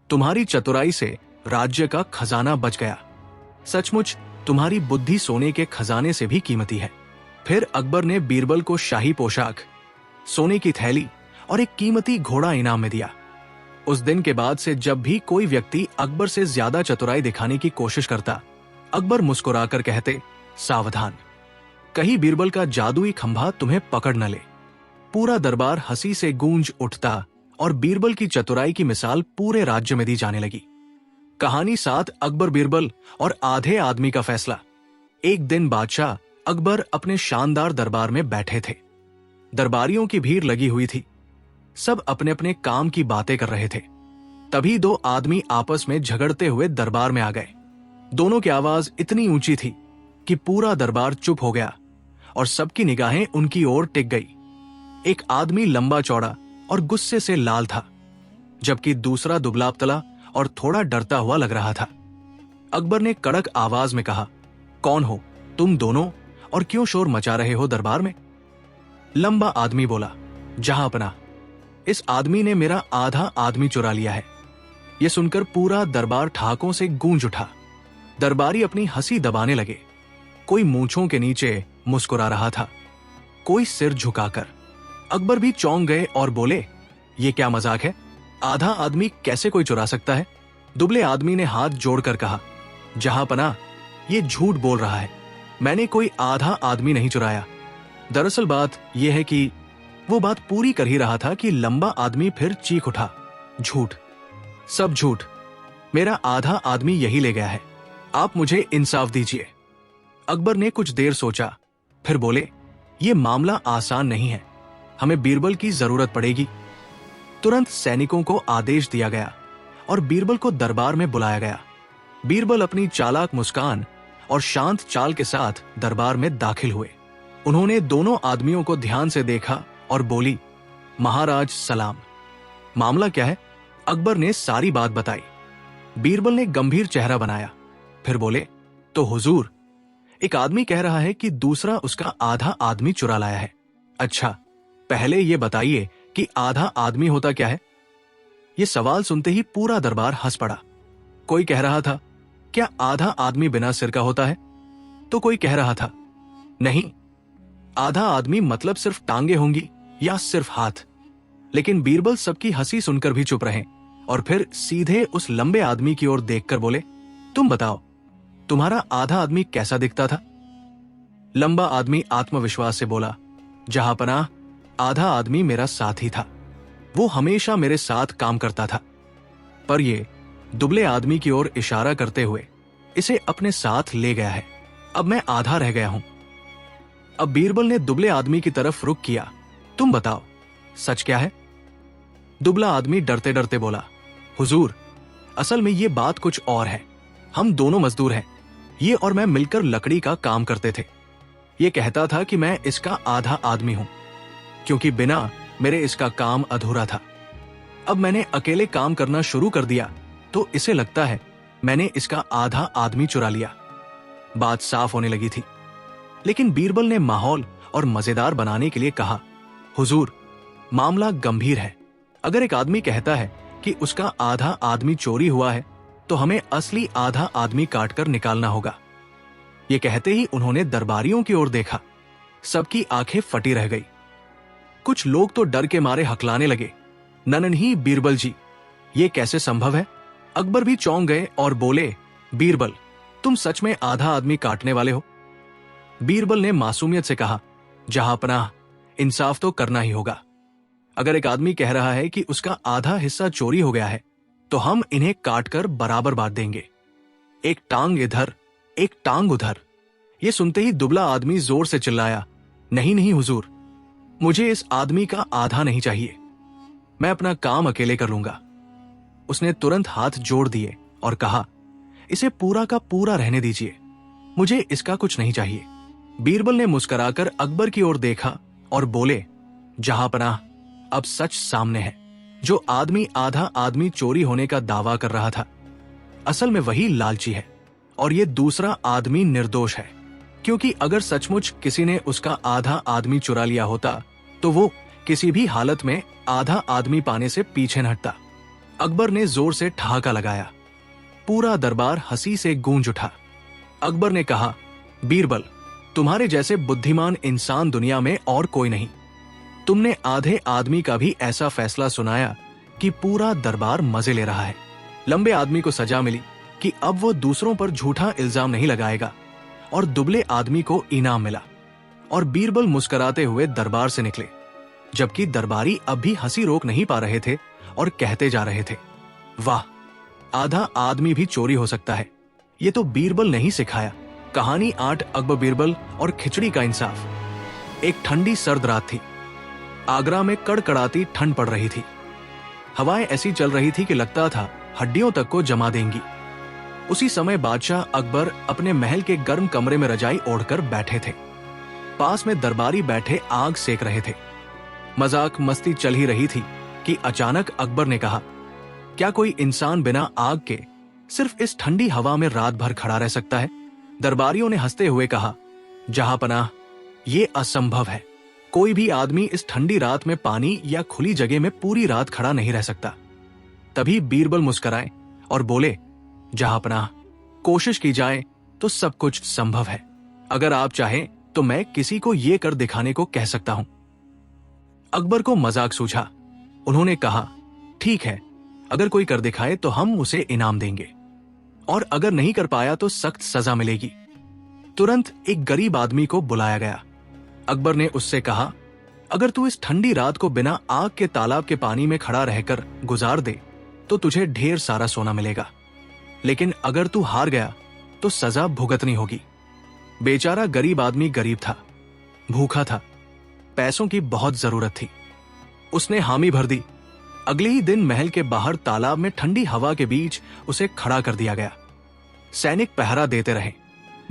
तुम्हारी चतुराई से राज्य का खजाना बच गया। सचमुच तुम्हारी बुद्धि सोने के खजाने से भी कीमती है। फिर अकबर ने बीरबल को शाही पोशाक, सोने की थैली और एक कीमती घोड़ा इनाम में दिया। उस दिन के बाद से जब भी कोई व्यक्ति अकबर से ज्यादा चतुराई दिखाने की कोशिश करता, अकबर मुस्कुराकर कहते, सावधान, कहीं बीरबल का जादुई खंभा तुम्हें पकड़ न ले। पूरा दरबार हंसी से गूंज उठता और बीरबल की चतुराई की मिसाल पूरे राज्य में दी जाने लगी। कहानी 7 अकबर बीरबल और आधे आदमी का फैसला। एक दिन बादशाह अकबर अपने शानदार दरबार में बैठे थे। दरबारियों की भीड़ लगी हुई थी। सब अपने अपने काम की बातें कर रहे थे। तभी 2 आदमी आपस में झगड़ते हुए दरबार में आ गए। दोनों की आवाज इतनी ऊंची थी कि पूरा दरबार चुप हो गया और सबकी निगाहें उनकी ओर टिक गई। एक आदमी लंबा चौड़ा और गुस्से से लाल था, जबकि दूसरा दुबला पतला और थोड़ा डरता हुआ लग रहा था। अकबर ने कड़क आवाज में कहा, कौन हो तुम दोनों और क्यों शोर मचा रहे हो दरबार में? लंबा आदमी बोला, जहांपनाह, इस आदमी ने मेरा आधा आदमी चुरा लिया है। यह सुनकर पूरा दरबार ठहाकों से गूंज उठा। दरबारी अपनी हंसी दबाने लगे। कोई मूंछों के नीचे मुस्कुरा रहा था, कोई सिर झुकाकर। अकबर भी चौंक गए और बोले, ये क्या मजाक है? आधा आदमी कैसे कोई चुरा सकता है? दुबले आदमी ने हाथ जोड़कर कहा, जहांपनाह, ये झूठ बोल रहा है। मैंने कोई आधा आदमी नहीं चुराया। दरअसल बात यह है कि वो बात पूरी कर ही रहा था कि लंबा आदमी फिर चीख उठा, झूठ, सब झूठ। मेरा आधा आदमी यही ले गया है। आप मुझे इंसाफ दीजिए। अकबर ने कुछ देर सोचा, फिर बोले, ये मामला आसान नहीं है, हमें बीरबल की जरूरत पड़ेगी। तुरंत सैनिकों को आदेश दिया गया और बीरबल को दरबार में बुलाया गया। बीरबल अपनी चालाक मुस्कान और शांत चाल के साथ दरबार में दाखिल हुए। उन्होंने दोनों आदमियों को ध्यान से देखा और बोली, महाराज सलाम। मामला क्या है? अकबर ने सारी बात बताई। बीरबल ने गंभीर चेहरा बनाया, फिर बोले, तो हुजूर, एक आदमी कह रहा है कि दूसरा उसका आधा आदमी चुरा लाया है। अच्छा, पहले ये बताइए कि आधा आदमी होता क्या है? ये सवाल सुनते ही पूरा दरबार हंस पड़ा। कोई कह रहा था, क्या आधा आदमी बिना सिर का होता है? तो कोई कह रहा था, नहीं, आधा आदमी मतलब सिर्फ टांगे होंगी या सिर्फ हाथ। लेकिन बीरबल सबकी हंसी सुनकर भी चुप रहे और फिर सीधे उस लंबे आदमी की ओर देखकर बोले, तुम बताओ, तुम्हारा आधा आदमी कैसा दिखता था? लंबा आदमी आत्मविश्वास से बोला, जहांपनाह, आधा आदमी मेरा साथी था, वो हमेशा मेरे साथ काम करता था। पर ये दुबले आदमी की ओर इशारा करते हुए इसे अपने साथ ले गया है। अब मैं आधा रह गया हूं। अब बीरबल ने दुबले आदमी की तरफ रुख किया, तुम बताओ, सच क्या है? दुबला आदमी डरते डरते बोला, हुजूर, असल में ये बात कुछ और है। हम दोनों मजदूर हैं। ये और मैं मिलकर लकड़ी का काम करते थे। ये कहता था कि मैं इसका आधा आदमी हूं, क्योंकि बिना मेरे इसका काम अधूरा था। अब मैंने अकेले काम करना शुरू कर दिया तो इसे लगता है मैंने इसका आधा आदमी चुरा लिया। बात साफ होने लगी थी, लेकिन बीरबल ने माहौल और मजेदार बनाने के लिए कहा, हुजूर, मामला गंभीर है। अगर एक आदमी कहता है कि उसका आधा आदमी चोरी हुआ है तो हमें असली आधा आदमी काटकर निकालना होगा। ये कहते ही उन्होंने दरबारियों की ओर देखा। सबकी आंखें फटी रह गई। कुछ लोग तो डर के मारे हकलाने लगे, ननही बीरबल जी, ये कैसे संभव है? अकबर भी चौंक गए और बोले, बीरबल, तुम सच में आधा आदमी काटने वाले हो? बीरबल ने मासूमियत से कहा, जहांपनाह, इंसाफ तो करना ही होगा। अगर एक आदमी कह रहा है कि उसका आधा हिस्सा चोरी हो गया है तो हम इन्हें काटकर बराबर बांट देंगे, एक टांग इधर, एक टांग उधर। ये सुनते ही दुबला आदमी जोर से चिल्लाया, नहीं नहीं हुजूर, मुझे इस आदमी का आधा नहीं चाहिए, मैं अपना काम अकेले कर लूंगा। उसने तुरंत हाथ जोड़ दिए और कहा, इसे पूरा का पूरा रहने दीजिए, मुझे इसका कुछ नहीं चाहिए। बीरबल ने मुस्कुराकर अकबर की ओर देखा और बोले, जहांपनाह, अब सच सामने है। जो आदमी आधा आदमी चोरी होने का दावा कर रहा था, असल में वही लालची है और ये दूसरा आदमी निर्दोष है, क्योंकि अगर सचमुच किसी ने उसका आधा आदमी चुरा लिया होता तो वो किसी भी हालत में आधा आदमी पाने से पीछे न हटता। अकबर ने जोर से ठहाका लगाया। पूरा दरबार हंसी से गूंज उठा। अकबर ने कहा, बीरबल, तुम्हारे जैसे बुद्धिमान इंसान दुनिया में और कोई नहीं। तुमने आधे आदमी का भी ऐसा फैसला सुनाया कि पूरा दरबार मजे ले रहा है। लंबे आदमी को सजा मिली कि अब वो दूसरों पर झूठा इल्जाम नहीं लगाएगा और दुबले आदमी को इनाम मिला। और बीरबल मुस्कुराते हुए दरबार से निकले, जबकि दरबारी अब भी हंसी रोक नहीं पा रहे थे और कहते जा रहे थे, वाह, आधा आदमी भी चोरी हो सकता है। ये तो बीरबल ने ही सिखाया। कहानी 8 अकबर बीरबल और खिचड़ी का इंसाफ। एक ठंडी सर्द रात थी। आगरा में कड़कड़ाती ठंड पड़ रही थी। हवाएं ऐसी चल रही थी कि लगता था हड्डियों तक को जमा देंगी। उसी समय बादशाह अकबर अपने महल के गर्म कमरे में रजाई ओढ़कर बैठे थे। पास में दरबारी बैठे आग सेक रहे थे। मजाक मस्ती चल ही रही थी कि अचानक अकबर ने कहा, क्या कोई इंसान बिना आग के सिर्फ इस ठंडी हवा में रात भर खड़ा रह सकता है? दरबारियों ने हंसते हुए कहा, जहांपनाह, ये असंभव है। कोई भी आदमी इस ठंडी रात में पानी या खुली जगह में पूरी रात खड़ा नहीं रह सकता। तभी बीरबल मुस्कुराए और बोले, जहांपनाह, कोशिश की जाए तो सब कुछ संभव है। अगर आप चाहें तो मैं किसी को ये कर दिखाने को कह सकता हूं। अकबर को मजाक सूझा। उन्होंने कहा, ठीक है, अगर कोई कर दिखाए तो हम उसे इनाम देंगे, और अगर नहीं कर पाया तो सख्त सजा मिलेगी। तुरंत एक गरीब आदमी को बुलाया गया। अकबर ने उससे कहा, अगर तू इस ठंडी रात को बिना आग के तालाब के पानी में खड़ा रहकर गुजार दे तो तुझे ढेर सारा सोना मिलेगा, लेकिन अगर तू हार गया तो सजा भुगतनी होगी। बेचारा गरीब आदमी गरीब था, भूखा था, पैसों की बहुत जरूरत थी। उसने हामी भर दी। अगले ही दिन महल के बाहर तालाब में ठंडी हवा के बीच उसे खड़ा कर दिया गया। सैनिक पहरा देते रहे।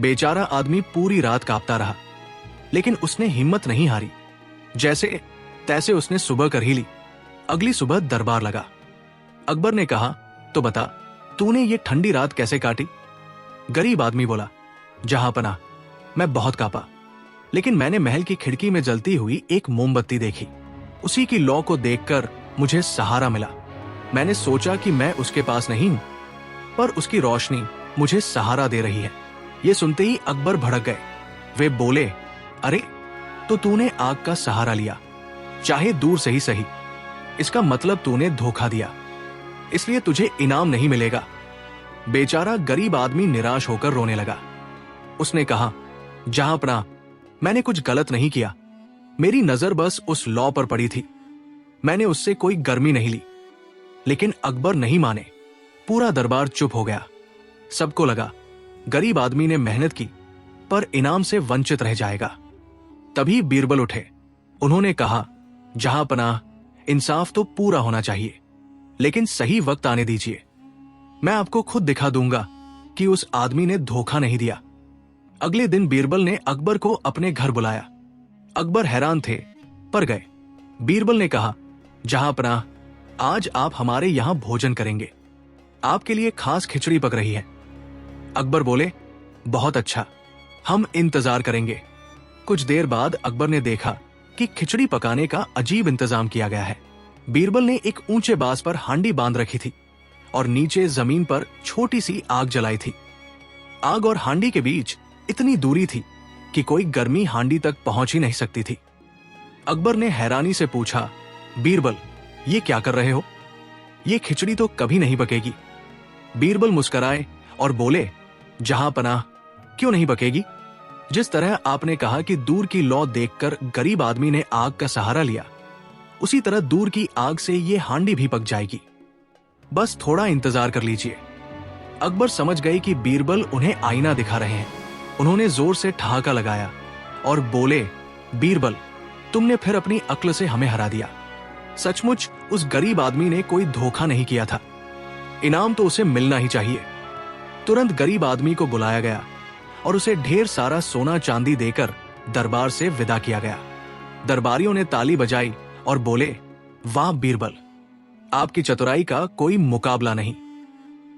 बेचारा आदमी पूरी रात कांपता रहा, लेकिन उसने हिम्मत नहीं हारी। जैसे तैसे उसने सुबह कर ही ली। अगली सुबह दरबार लगा। अकबर ने कहा, तो बता, तूने ये ठंडी रात कैसे काटी? गरीब आदमी बोला, जहांपनाह, मैं बहुत कांपा, लेकिन मैंने महल की खिड़की में जलती हुई एक मोमबत्ती देखी। उसी की लौ को देखकर मुझे सहारा मिला। मैंने सोचा कि मैं उसके पास नहीं हूं, पर उसकी रोशनी मुझे सहारा दे रही है। ये सुनते ही अकबर भड़क गए। वे बोले, अरे, तो तूने आग का सहारा लिया, चाहे दूर से ही सही। इसका मतलब तूने धोखा दिया, इसलिए तुझे इनाम नहीं मिलेगा। बेचारा गरीब आदमी निराश होकर रोने लगा। उसने कहा, जहांपनाह, मैंने कुछ गलत नहीं किया। मेरी नजर बस उस लौ पर पड़ी थी। मैंने उससे कोई गर्मी नहीं ली। लेकिन अकबर नहीं माने। पूरा दरबार चुप हो गया। सबको लगा गरीब आदमी ने मेहनत की, पर इनाम से वंचित रह जाएगा। तभी बीरबल उठे। उन्होंने कहा, जहांपनाह, इंसाफ तो पूरा होना चाहिए, लेकिन सही वक्त आने दीजिए। मैं आपको खुद दिखा दूंगा कि उस आदमी ने धोखा नहीं दिया। अगले दिन बीरबल ने अकबर को अपने घर बुलाया। अकबर हैरान थे, पर गए। बीरबल ने कहा, जहांपनाह, आज आप हमारे यहां भोजन करेंगे। आपके लिए खास खिचड़ी पक रही है। अकबर बोले, बहुत अच्छा, हम इंतजार करेंगे। कुछ देर बाद अकबर ने देखा कि खिचड़ी पकाने का अजीब इंतजाम किया गया है। बीरबल ने एक ऊंचे बांस पर हांडी बांध रखी थी और नीचे जमीन पर छोटी सी आग जलाई थी। आग और हांडी के बीच इतनी दूरी थी कि कोई गर्मी हांडी तक पहुंच ही नहीं सकती थी। अकबर ने हैरानी से पूछा, बीरबल, ये क्या कर रहे हो? ये खिचड़ी तो कभी नहीं पकेगी। बीरबल मुस्कुराए और बोले, जहांपनाह, क्यों नहीं पकेगी? जिस तरह आपने कहा कि दूर की लौ देखकर गरीब आदमी ने आग का सहारा लिया, उसी तरह दूर की आग से ये हांडी भी पक जाएगी। बस थोड़ा इंतजार कर लीजिए। अकबर समझ गए कि बीरबल उन्हें आईना दिखा रहे हैं। उन्होंने जोर से ठहाका लगाया और बोले, बीरबल, तुमने फिर अपनी अक्ल से हमें हरा दिया। सचमुच उस गरीब आदमी ने कोई धोखा नहीं किया था। इनाम तो उसे मिलना ही चाहिए। तुरंत गरीब आदमी को बुलाया गया और उसे ढेर सारा सोना चांदी देकर दरबार से विदा किया गया। दरबारियों ने ताली बजाई और बोले, वाह बीरबल, आपकी चतुराई का कोई मुकाबला नहीं।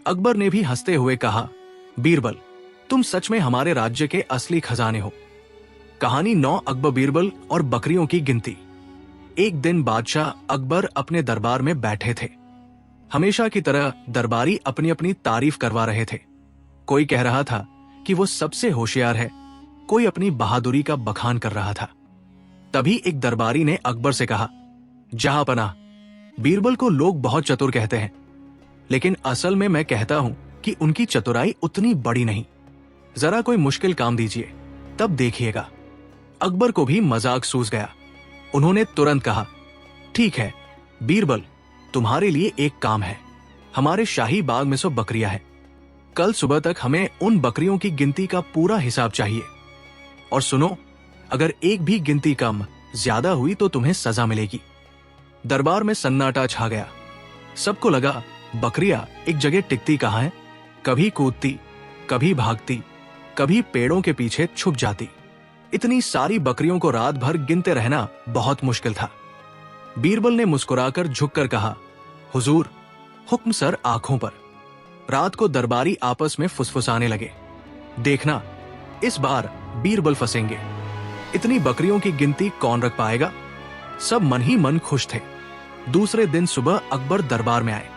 अकबर ने भी हंसते हुए कहा, बीरबल, तुम सच में हमारे राज्य के असली खजाने हो। कहानी 9 अकबर बीरबल और बकरियों की गिनती। एक दिन बादशाह अकबर अपने दरबार में बैठे थे। हमेशा की तरह दरबारी अपनी अपनी तारीफ करवा रहे थे। कोई कह रहा था कि वो सबसे होशियार है, कोई अपनी बहादुरी का बखान कर रहा था। तभी एक दरबारी ने अकबर से कहा, जहांपनाह, बीरबल को लोग बहुत चतुर कहते हैं, लेकिन असल में मैं कहता हूं कि उनकी चतुराई उतनी बड़ी नहीं। जरा कोई मुश्किल काम दीजिए, तब देखिएगा। अकबर को भी मजाक सूझ गया। उन्होंने तुरंत कहा, ठीक है बीरबल, तुम्हारे लिए एक काम है। हमारे शाही बाग में 100 बकरियां हैं। कल सुबह तक हमें उन बकरियों की गिनती का पूरा हिसाब चाहिए। और सुनो, अगर एक भी गिनती कम ज्यादा हुई तो तुम्हें सजा मिलेगी। दरबार में सन्नाटा छा गया। सबको लगा बकरियां एक जगह टिकती कहां है, कभी कूदती, कभी भागती, कभी पेड़ों के पीछे छुप जाती। इतनी सारी बकरियों को रात भर गिनते रहना बहुत मुश्किल था। बीरबल ने मुस्कुराकर झुककर कहा, हुजूर, हुक्म सर आंखों पर। रात को दरबारी आपस में फुसफुसाने लगे, देखना इस बार बीरबल फंसेंगे। इतनी बकरियों की गिनती कौन रख पाएगा? सब मन ही मन खुश थे। दूसरे दिन सुबह अकबर दरबार में आए।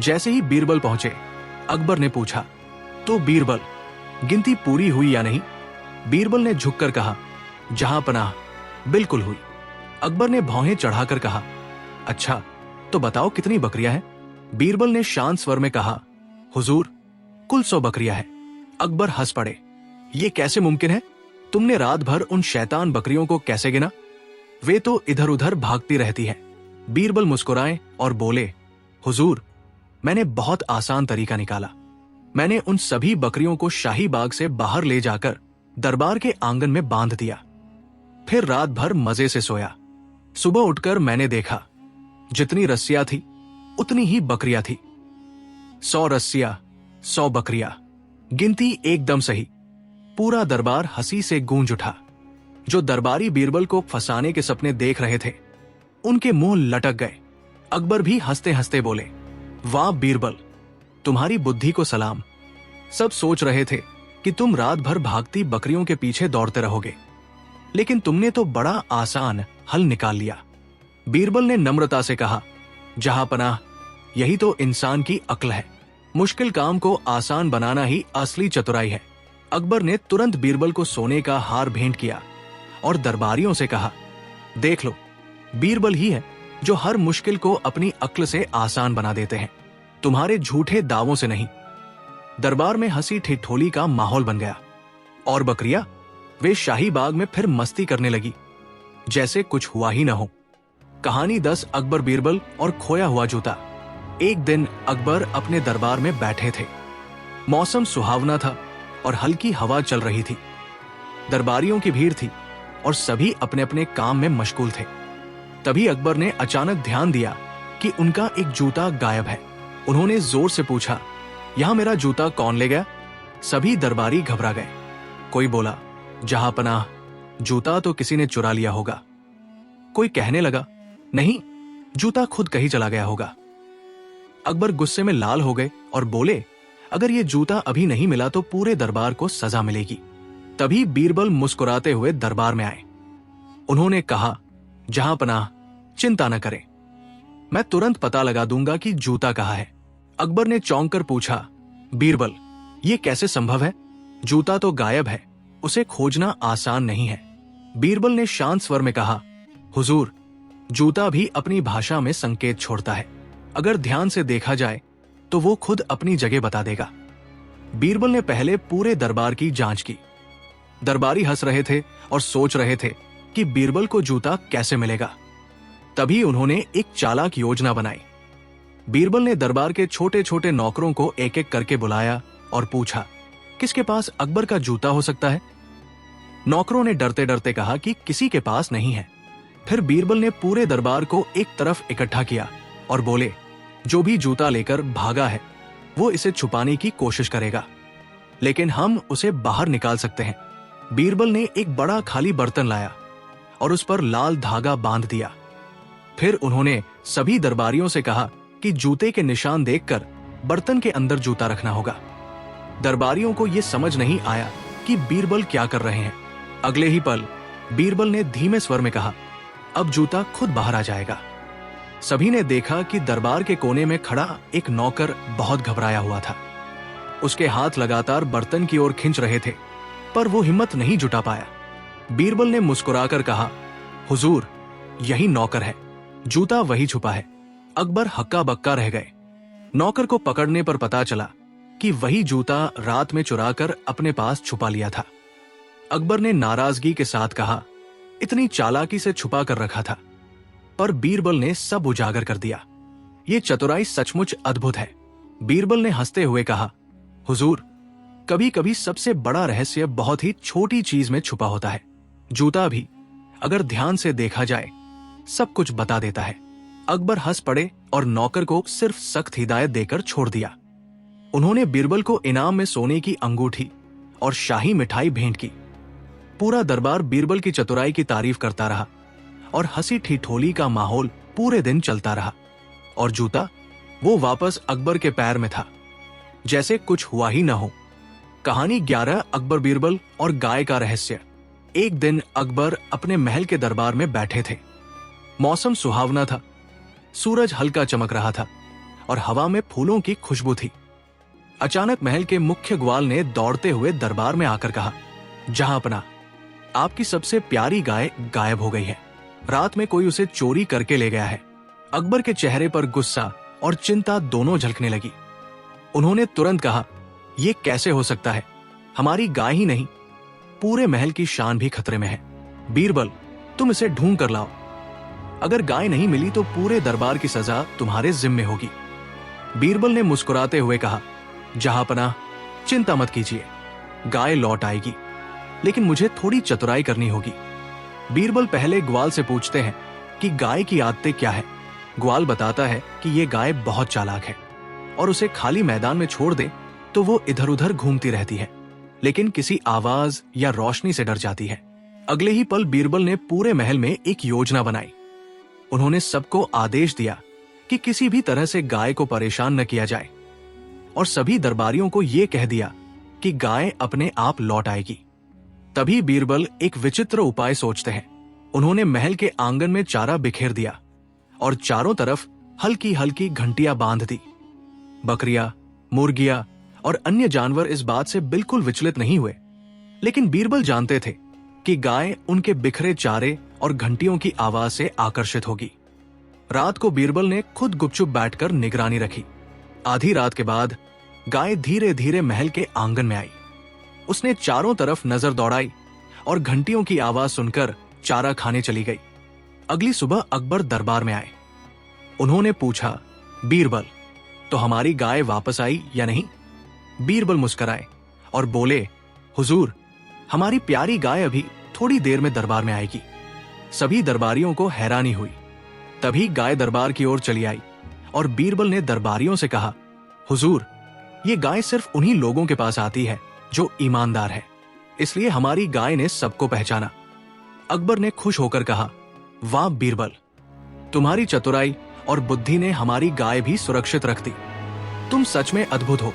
जैसे ही बीरबल पहुंचे, अकबर ने पूछा, तो बीरबल, गिनती पूरी हुई या नहीं? बीरबल ने झुककर कहा, जहांपनाह, बिल्कुल हुई। अकबर ने भौहें चढ़ाकर कहा, अच्छा, तो बताओ कितनी बकरियां हैं? बीरबल ने शांत स्वर में कहा, हुजूर, कुल 100 बकरियां हैं। अकबर हंस पड़े, ये कैसे मुमकिन है? तुमने रात भर उन शैतान बकरियों को कैसे गिना? वे तो इधर उधर भागती रहती हैं। बीरबल मुस्कुराए और बोले, हुजूर, मैंने बहुत आसान तरीका निकाला। मैंने उन सभी बकरियों को शाही बाग से बाहर ले जाकर दरबार के आंगन में बांध दिया। फिर रात भर मजे से सोया। सुबह उठकर मैंने देखा, जितनी रस्सियां थी उतनी ही बकरियां थी। 100 रस्सियां, 100 बकरियां, गिनती एकदम सही। पूरा दरबार हंसी से गूंज उठा। जो दरबारी बीरबल को फंसाने के सपने देख रहे थे, उनके मुंह लटक गए। अकबर भी हंसते हंसते बोले, वाह बीरबल, तुम्हारी बुद्धि को सलाम। सब सोच रहे थे कि तुम रात भर भागती बकरियों के पीछे दौड़ते रहोगे, लेकिन तुमने तो बड़ा आसान हल निकाल लिया। बीरबल ने नम्रता से कहा, जहांपनाह, यही तो इंसान की अक्ल है। मुश्किल काम को आसान बनाना ही असली चतुराई है। अकबर ने तुरंत बीरबल को सोने का हार भेंट किया और दरबारियों से कहा, देख लो, बीरबल ही है जो हर मुश्किल को अपनी अक्ल से आसान बना देते हैं, तुम्हारे झूठे दावों से नहीं। दरबार में हंसी ठिठोली का माहौल बन गया। और बकरियां, वे शाही बाग में फिर मस्ती करने लगी जैसे कुछ हुआ ही न हो। कहानी 10 अकबर बीरबल और खोया हुआ जूता। एक दिन अकबर अपने दरबार में बैठे थे। मौसम सुहावना था और हल्की हवा चल रही थी। दरबारियों की भीड़ थी और सभी अपने अपने काम में मशगूल थे। तभी अकबर ने अचानक ध्यान दिया कि उनका एक जूता गायब है। उन्होंने जोर से पूछा, यहां मेरा जूता कौन ले गया? सभी दरबारी घबरा गए। कोई बोला, जहांपनाह, जूता तो किसी ने चुरा लिया होगा। कोई कहने लगा, नहीं, जूता खुद कहीं चला गया होगा। अकबर गुस्से में लाल हो गए और बोले, अगर ये जूता अभी नहीं मिला तो पूरे दरबार को सजा मिलेगी। तभी बीरबल मुस्कुराते हुए दरबार में आए। उन्होंने कहा, जहांपनाह, चिंता न करें, मैं तुरंत पता लगा दूंगा कि जूता कहाँ है। अकबर ने चौंक कर पूछा, बीरबल, ये कैसे संभव है? जूता तो गायब है, उसे खोजना आसान नहीं है। बीरबल ने शांत स्वर में कहा, हुजूर, जूता भी अपनी भाषा में संकेत छोड़ता है। अगर ध्यान से देखा जाए तो वो खुद अपनी जगह बता देगा। बीरबल ने पहले पूरे दरबार की जांच की। दरबारी हंस रहे थे और सोच रहे थे कि बीरबल को जूता कैसे मिलेगा। तभी उन्होंने एक चालाक योजना बनाई। बीरबल ने दरबार के छोटे छोटे नौकरों को एक एक करके बुलाया और पूछा, किसके पास अकबर का जूता हो सकता है? नौकरों ने डरते डरते कहा कि किसी के पास नहीं है। फिर बीरबल ने पूरे दरबार को एक तरफ इकट्ठा किया और बोले, जो भी जूता लेकर भागा है वो इसे छुपाने की कोशिश करेगा, लेकिन हम उसे बाहर निकाल सकते हैं। बीरबल ने एक बड़ा खाली बर्तन लाया और उस पर लाल धागा बांध दिया। फिर उन्होंने सभी दरबारियों से कहा कि जूते के निशान देखकर बर्तन के अंदर जूता रखना होगा। दरबारियों को यह समझ नहीं आया कि बीरबल क्या कर रहे हैं। अगले ही पल बीरबल ने धीमे स्वर में कहा, अब जूता खुद बाहर आ जाएगा। सभी ने देखा कि दरबार के कोने में खड़ा एक नौकर बहुत घबराया हुआ था। उसके हाथ लगातार बर्तन की ओर खींच रहे थे, पर वो हिम्मत नहीं जुटा पाया। बीरबल ने मुस्कुराकर कहा, हुजूर, यही नौकर है, जूता वही छुपा है। अकबर हक्का बक्का रह गए। नौकर को पकड़ने पर पता चला कि वही जूता रात में चुराकर अपने पास छुपा लिया था। अकबर ने नाराजगी के साथ कहा, इतनी चालाकी से छुपा कर रखा था, पर बीरबल ने सब उजागर कर दिया। ये चतुराई सचमुच अद्भुत है। बीरबल ने हंसते हुए कहा, हुजूर, कभी कभी सबसे बड़ा रहस्य बहुत ही छोटी चीज में छुपा होता है। जूता भी अगर ध्यान से देखा जाए सब कुछ बता देता है। अकबर हंस पड़े और नौकर को सिर्फ सख्त हिदायत देकर छोड़ दिया। उन्होंने बीरबल को इनाम में सोने की अंगूठी और शाही मिठाई भेंट की। पूरा दरबार बीरबल की चतुराई की तारीफ करता रहा और हंसी ठिठोली का माहौल पूरे दिन चलता रहा। और जूता, वो वापस अकबर के पैर में था, जैसे कुछ हुआ ही न हो। कहानी 11 अकबर बीरबल और गाय का रहस्य। एक दिन अकबर अपने महल के दरबार में बैठे थे। मौसम सुहावना था, सूरज हल्का चमक रहा था और हवा में फूलों की खुशबू थी। अचानक महल के मुख्य ग्वाल ने दौड़ते हुए दरबार में आकर कहा, जहांपनाह, आपकी सबसे प्यारी गाय गायब हो गई है। रात में कोई उसे चोरी करके ले गया है। अकबर के चेहरे पर गुस्सा और चिंता दोनों झलकने लगी। उन्होंने तुरंत कहा, यह कैसे हो सकता है? हमारी गाय ही नहीं, पूरे महल की शान भी खतरे में है। बीरबल, तुम इसे ढूंढ कर लाओ। अगर गाय नहीं मिली तो पूरे दरबार की सजा तुम्हारे जिम्मे होगी। बीरबल ने मुस्कुराते हुए कहा, जहांपनाह, चिंता मत कीजिए, गाय लौट आएगी। लेकिन मुझे थोड़ी चतुराई करनी होगी। बीरबल पहले ग्वाल से पूछते हैं कि गाय की आदतें क्या है। ग्वाल बताता है कि ये गाय बहुत चालाक है और उसे खाली मैदान में छोड़ दे तो वो इधर उधर घूमती रहती है, लेकिन किसी आवाज या रोशनी से डर जाती है। अगले ही पल बीरबल ने पूरे महल में एक योजना बनाई। उन्होंने सबको आदेश दिया कि किसी भी तरह से गाय को परेशान न किया जाए और सभी दरबारियों को यह कह दिया कि गाय अपने आप लौट आएगी। तभी बीरबल एक विचित्र उपाय सोचते हैं। उन्होंने महल के आंगन में चारा बिखेर दिया और चारों तरफ हल्की हल्की घंटियां बांध दी। बकरियां, मुर्गियां और अन्य जानवर इस बात से बिल्कुल विचलित नहीं हुए, लेकिन बीरबल जानते थे कि गाय उनके बिखरे चारे और घंटियों की आवाज से आकर्षित होगी। रात को बीरबल ने खुद गुपचुप बैठकर निगरानी रखी। आधी रात के बाद गाय धीरे धीरे महल के आंगन में आई। उसने चारों तरफ नजर दौड़ाई और घंटियों की आवाज सुनकर चारा खाने चली गई। अगली सुबह अकबर दरबार में आए। उन्होंने पूछा, बीरबल, तो हमारी गाय वापस आई या नहीं? बीरबल मुस्कुराए और बोले, हुजूर, हमारी प्यारी गाय अभी थोड़ी देर में दरबार में आएगी। सभी दरबारियों को हैरानी हुई। तभी गाय दरबार की ओर चली आई और बीरबल ने दरबारियों से कहा, हुजूर, ये गाय सिर्फ उन्हीं लोगों के पास आती है जो ईमानदार है, इसलिए हमारी गाय ने सबको पहचाना। अकबर ने खुश होकर कहा, वाह बीरबल, तुम्हारी चतुराई और बुद्धि ने हमारी गाय भी सुरक्षित रख दी। तुम सच में अद्भुत हो।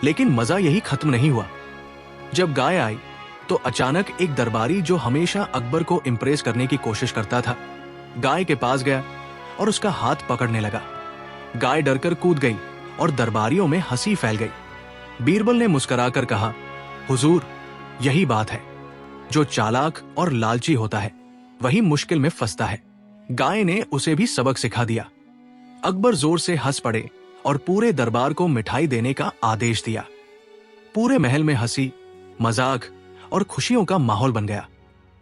लेकिन मजा यही खत्म नहीं हुआ। जब गाय आई तो अचानक एक दरबारी जो हमेशा अकबर को इंप्रेस करने की कोशिश करता था, गाय के पास गया और उसका हाथ पकड़ने लगा। गाय डरकर कूद गई और दरबारियों में हंसी फैल गई। बीरबल ने मुस्कुराकर कहा, हुजूर, यही बात है, जो चालाक और लालची होता है वही मुश्किल में फंसता है। गाय ने उसे भी सबक सिखा दिया। अकबर जोर से हंस पड़े और पूरे दरबार को मिठाई देने का आदेश दिया। पूरे महल में हंसी, मजाक और खुशियों का माहौल बन गया।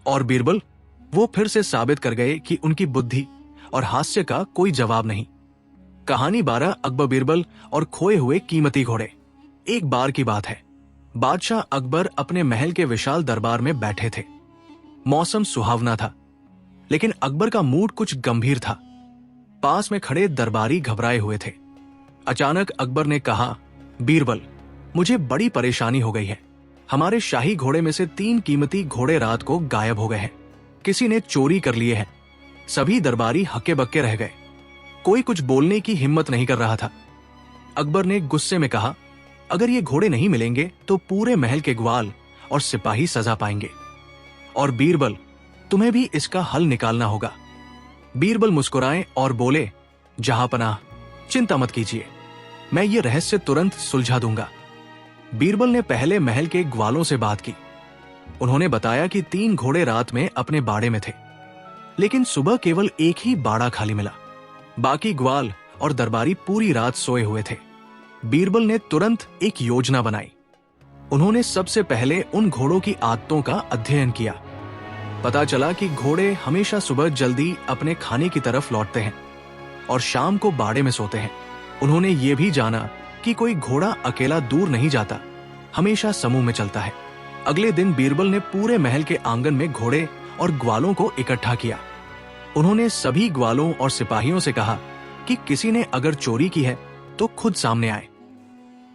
और बीरबल, वो फिर से साबित कर गए कि उनकी बुद्धि और हास्य का कोई जवाब नहीं। कहानी 12 अकबर बीरबल और खोए हुए कीमती घोड़े। एक बार की बात है, बादशाह अकबर अपने महल के विशाल दरबार में बैठे थे। मौसम सुहावना था, लेकिन अकबर का मूड कुछ गंभीर था। पास में खड़े दरबारी घबराए हुए थे। अचानक अकबर ने कहा, बीरबल, मुझे बड़ी परेशानी हो गई है। हमारे शाही घोड़े में से 3 कीमती घोड़े रात को गायब हो गए हैं। किसी ने चोरी कर लिए हैं। सभी दरबारी हक्के बक्के रह गए। कोई कुछ बोलने की हिम्मत नहीं कर रहा था। अकबर ने गुस्से में कहा, अगर ये घोड़े नहीं मिलेंगे तो पूरे महल के ग्वाल और सिपाही सजा पाएंगे। और बीरबल, तुम्हें भी इसका हल निकालना होगा। बीरबल मुस्कुराए और बोले, जहांपनाह, चिंता मत कीजिए, मैं ये रहस्य तुरंत सुलझा दूंगा। बीरबल ने पहले महल के ग्वालों से बात की। उन्होंने बताया कि 3 घोड़े रात में अपने बाड़े में थे, लेकिन सुबह केवल एक ही बाड़ा खाली मिला। बाकी ग्वाल और दरबारी पूरी रात सोए हुए थे। बीरबल ने तुरंत एक योजना बनाई। उन्होंने सबसे पहले उन घोड़ों की आदतों का अध्ययन किया। पता चला कि घोड़े हमेशा सुबह जल्दी अपने खाने की तरफ लौटते हैं और शाम को बाड़े में सोते हैं। उन्होंने ये भी जाना कि कोई घोड़ा अकेला दूर नहीं जाता, हमेशा समूह में चलता है। अगले दिन बीरबल ने पूरे महल के आंगन में घोड़े और ग्वालों को इकट्ठा किया। उन्होंने सभी ग्वालों और सिपाहियों से कहा कि किसी ने अगर चोरी की है तो खुद सामने आए।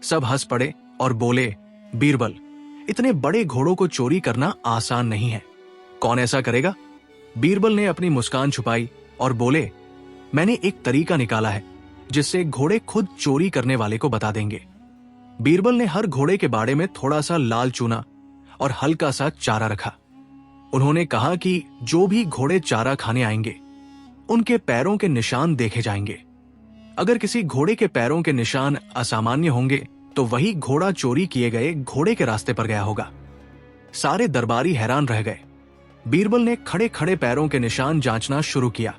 सब हंस पड़े और बोले, बीरबल, इतने बड़े घोड़ों को चोरी करना आसान नहीं है। कौन ऐसा करेगा? बीरबल ने अपनी मुस्कान छुपाई और बोले, मैंने एक तरीका निकाला है जिससे घोड़े खुद चोरी करने वाले को बता देंगे। बीरबल ने हर घोड़े के बाड़े में थोड़ा सा लाल चूना और हल्का सा चारा रखा। उन्होंने कहा कि जो भी घोड़े चारा खाने आएंगे उनके पैरों के निशान देखे जाएंगे। अगर किसी घोड़े के पैरों के निशान असामान्य होंगे तो वही घोड़ा चोरी किए गए घोड़े के रास्ते पर गया होगा। सारे दरबारी हैरान रह गए। बीरबल ने खड़े खड़े पैरों के निशान जांचना शुरू किया।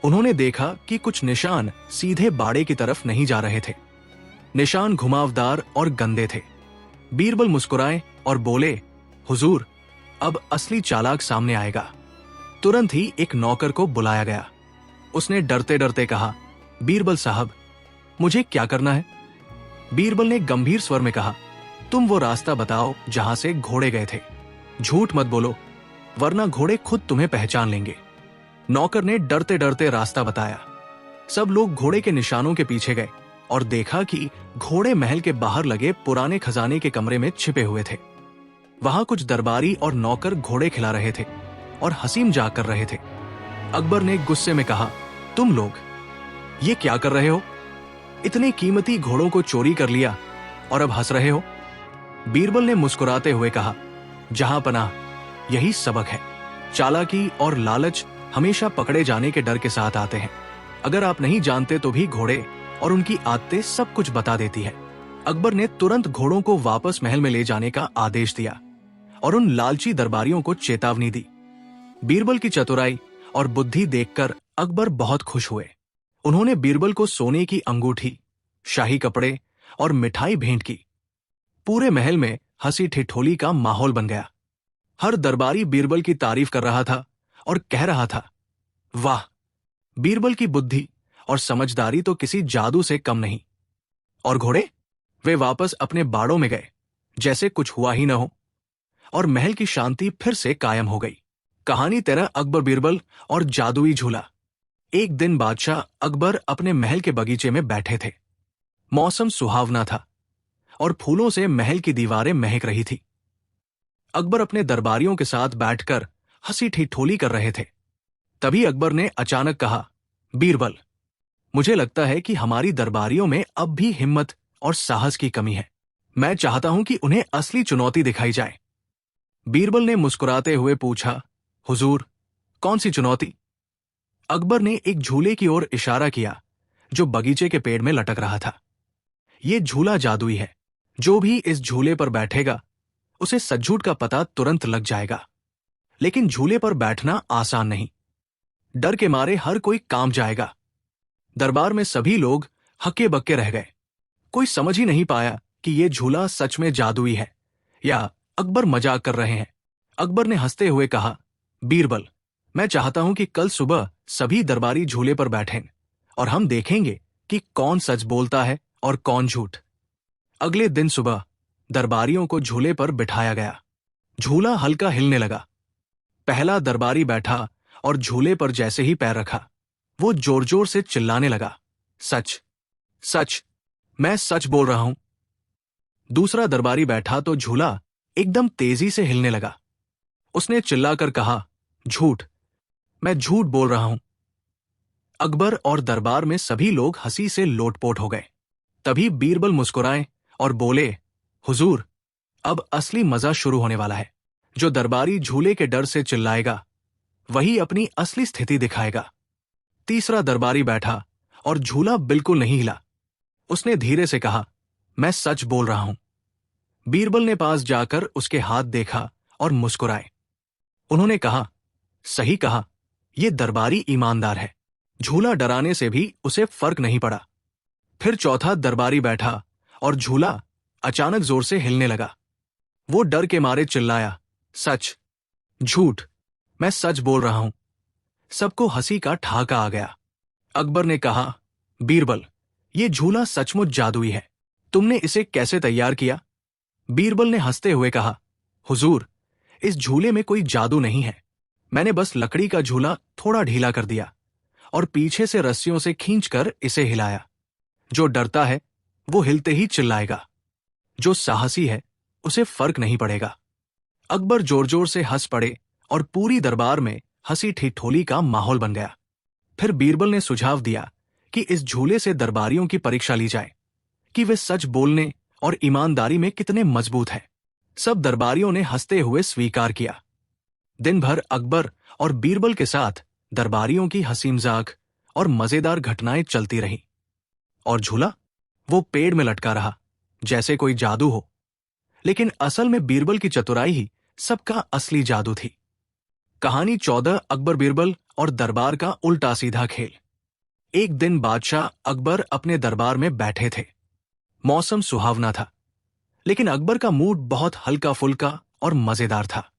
उन्होंने देखा कि कुछ निशान सीधे बाड़े की तरफ नहीं जा रहे थे। निशान घुमावदार और गंदे थे। बीरबल मुस्कुराए और बोले, हुजूर, अब असली चालाक सामने आएगा। तुरंत ही एक नौकर को बुलाया गया। उसने डरते डरते कहा, बीरबल साहब, मुझे क्या करना है? बीरबल ने गंभीर स्वर में कहा, तुम वो रास्ता बताओ जहां से घोड़े गए थे। झूठ मत बोलो, वरना घोड़े खुद तुम्हें पहचान लेंगे। नौकर ने डरते डरते रास्ता बताया। सब लोग घोड़े के निशानों के पीछे गए और देखा कि घोड़े महल के बाहर लगे पुराने खजाने के कमरे में छिपे हुए थे। वहां कुछ दरबारी और नौकर घोड़े खिला रहे थे और हंसी मजाक कर रहे थे। अकबर ने गुस्से में कहा, तुम लोग ये क्या कर रहे हो? इतने कीमती घोड़ों को चोरी कर लिया और अब हंस रहे हो? बीरबल ने मुस्कुराते हुए कहा, जहां पनाह यही सबक है। चालाकी और लालच हमेशा पकड़े जाने के डर के साथ आते हैं। अगर आप नहीं जानते तो भी घोड़े और उनकी आदतें सब कुछ बता देती है। अकबर ने तुरंत घोड़ों को वापस महल में ले जाने का आदेश दिया और उन लालची दरबारियों को चेतावनी दी। बीरबल की चतुराई और बुद्धि देखकर अकबर बहुत खुश हुए। उन्होंने बीरबल को सोने की अंगूठी, शाही कपड़े और मिठाई भेंट की। पूरे महल में हंसी ठिठोली का माहौल बन गया। हर दरबारी बीरबल की तारीफ कर रहा था और कह रहा था, वाह, बीरबल की बुद्धि और समझदारी तो किसी जादू से कम नहीं। और घोड़े? वे वापस अपने बाड़ों में गए जैसे कुछ हुआ ही न हो, और महल की शांति फिर से कायम हो गई। कहानी तेरा अकबर बीरबल और जादुई झूला। एक दिन बादशाह अकबर अपने महल के बगीचे में बैठे थे। मौसम सुहावना था और फूलों से महल की दीवारें महक रही थी। अकबर अपने दरबारियों के साथ बैठकर हंसी ठिठोली कर रहे थे। तभी अकबर ने अचानक कहा, बीरबल, मुझे लगता है कि हमारी दरबारियों में अब भी हिम्मत और साहस की कमी है। मैं चाहता हूं कि उन्हें असली चुनौती दिखाई जाए। बीरबल ने मुस्कुराते हुए पूछा, हुजूर, कौन सी चुनौती? अकबर ने एक झूले की ओर इशारा किया जो बगीचे के पेड़ में लटक रहा था। यह झूला जादुई है। जो भी इस झूले पर बैठेगा उसे सचझूठ का पता तुरंत लग जाएगा। लेकिन झूले पर बैठना आसान नहीं। डर के मारे हर कोई कांप जाएगा। दरबार में सभी लोग हक्के बक्के रह गए। कोई समझ ही नहीं पाया कि यह झूला सच में जादुई है या अकबर मजाक कर रहे हैं। अकबर ने हंसते हुए कहा, बीरबल, मैं चाहता हूं कि कल सुबह सभी दरबारी झूले पर बैठें और हम देखेंगे कि कौन सच बोलता है और कौन झूठ। अगले दिन सुबह दरबारियों को झूले पर बिठाया गया। झूला हल्का हिलने लगा। पहला दरबारी बैठा और झूले पर जैसे ही पैर रखा, वो जोर जोर से चिल्लाने लगा, सच, सच, मैं सच बोल रहा हूं। दूसरा दरबारी बैठा तो झूला एकदम तेजी से हिलने लगा। उसने चिल्लाकर कहा, झूठ, मैं झूठ बोल रहा हूं। अकबर और दरबार में सभी लोग हंसी से लोटपोट हो गए। तभी बीरबल मुस्कुराए और बोले, हुजूर, अब असली मजा शुरू होने वाला है। जो दरबारी झूले के डर से चिल्लाएगा वही अपनी असली स्थिति दिखाएगा। तीसरा दरबारी बैठा और झूला बिल्कुल नहीं हिला। उसने धीरे से कहा, मैं सच बोल रहा हूं। बीरबल ने पास जाकर उसके हाथ देखा और मुस्कुराए। उन्होंने कहा, सही कहा, यह दरबारी ईमानदार है। झूला डराने से भी उसे फर्क नहीं पड़ा। फिर चौथा दरबारी बैठा और झूला अचानक जोर से हिलने लगा। वो डर के मारे चिल्लाया, सच, झूठ, मैं सच बोल रहा हूं। सबको हंसी का ठहाका आ गया। अकबर ने कहा, बीरबल, ये झूला सचमुच जादुई है। तुमने इसे कैसे तैयार किया? बीरबल ने हंसते हुए कहा, हुजूर, इस झूले में कोई जादू नहीं है। मैंने बस लकड़ी का झूला थोड़ा ढीला कर दिया और पीछे से रस्सियों से खींचकर इसे हिलाया। जो डरता है वो हिलते ही चिल्लाएगा। जो साहसी है उसे फर्क नहीं पड़ेगा। अकबर जोर जोर से हंस पड़े और पूरी दरबार में हंसी ठिठोली का माहौल बन गया। फिर बीरबल ने सुझाव दिया कि इस झूले से दरबारियों की परीक्षा ली जाए कि वे सच बोलने और ईमानदारी में कितने मजबूत हैं। सब दरबारियों ने हंसते हुए स्वीकार किया। दिन भर अकबर और बीरबल के साथ दरबारियों की हंसी मजाक और मजेदार घटनाएं चलती रहीं। और झूला, वो पेड़ में लटका रहा जैसे कोई जादू हो। लेकिन असल में बीरबल की चतुराई ही सबका असली जादू थी। कहानी 14 अकबर बीरबल और दरबार का उल्टा सीधा खेल। एक दिन बादशाह अकबर अपने दरबार में बैठे थे। मौसम सुहावना था, लेकिन अकबर का मूड बहुत हल्का फुल्का और मजेदार था।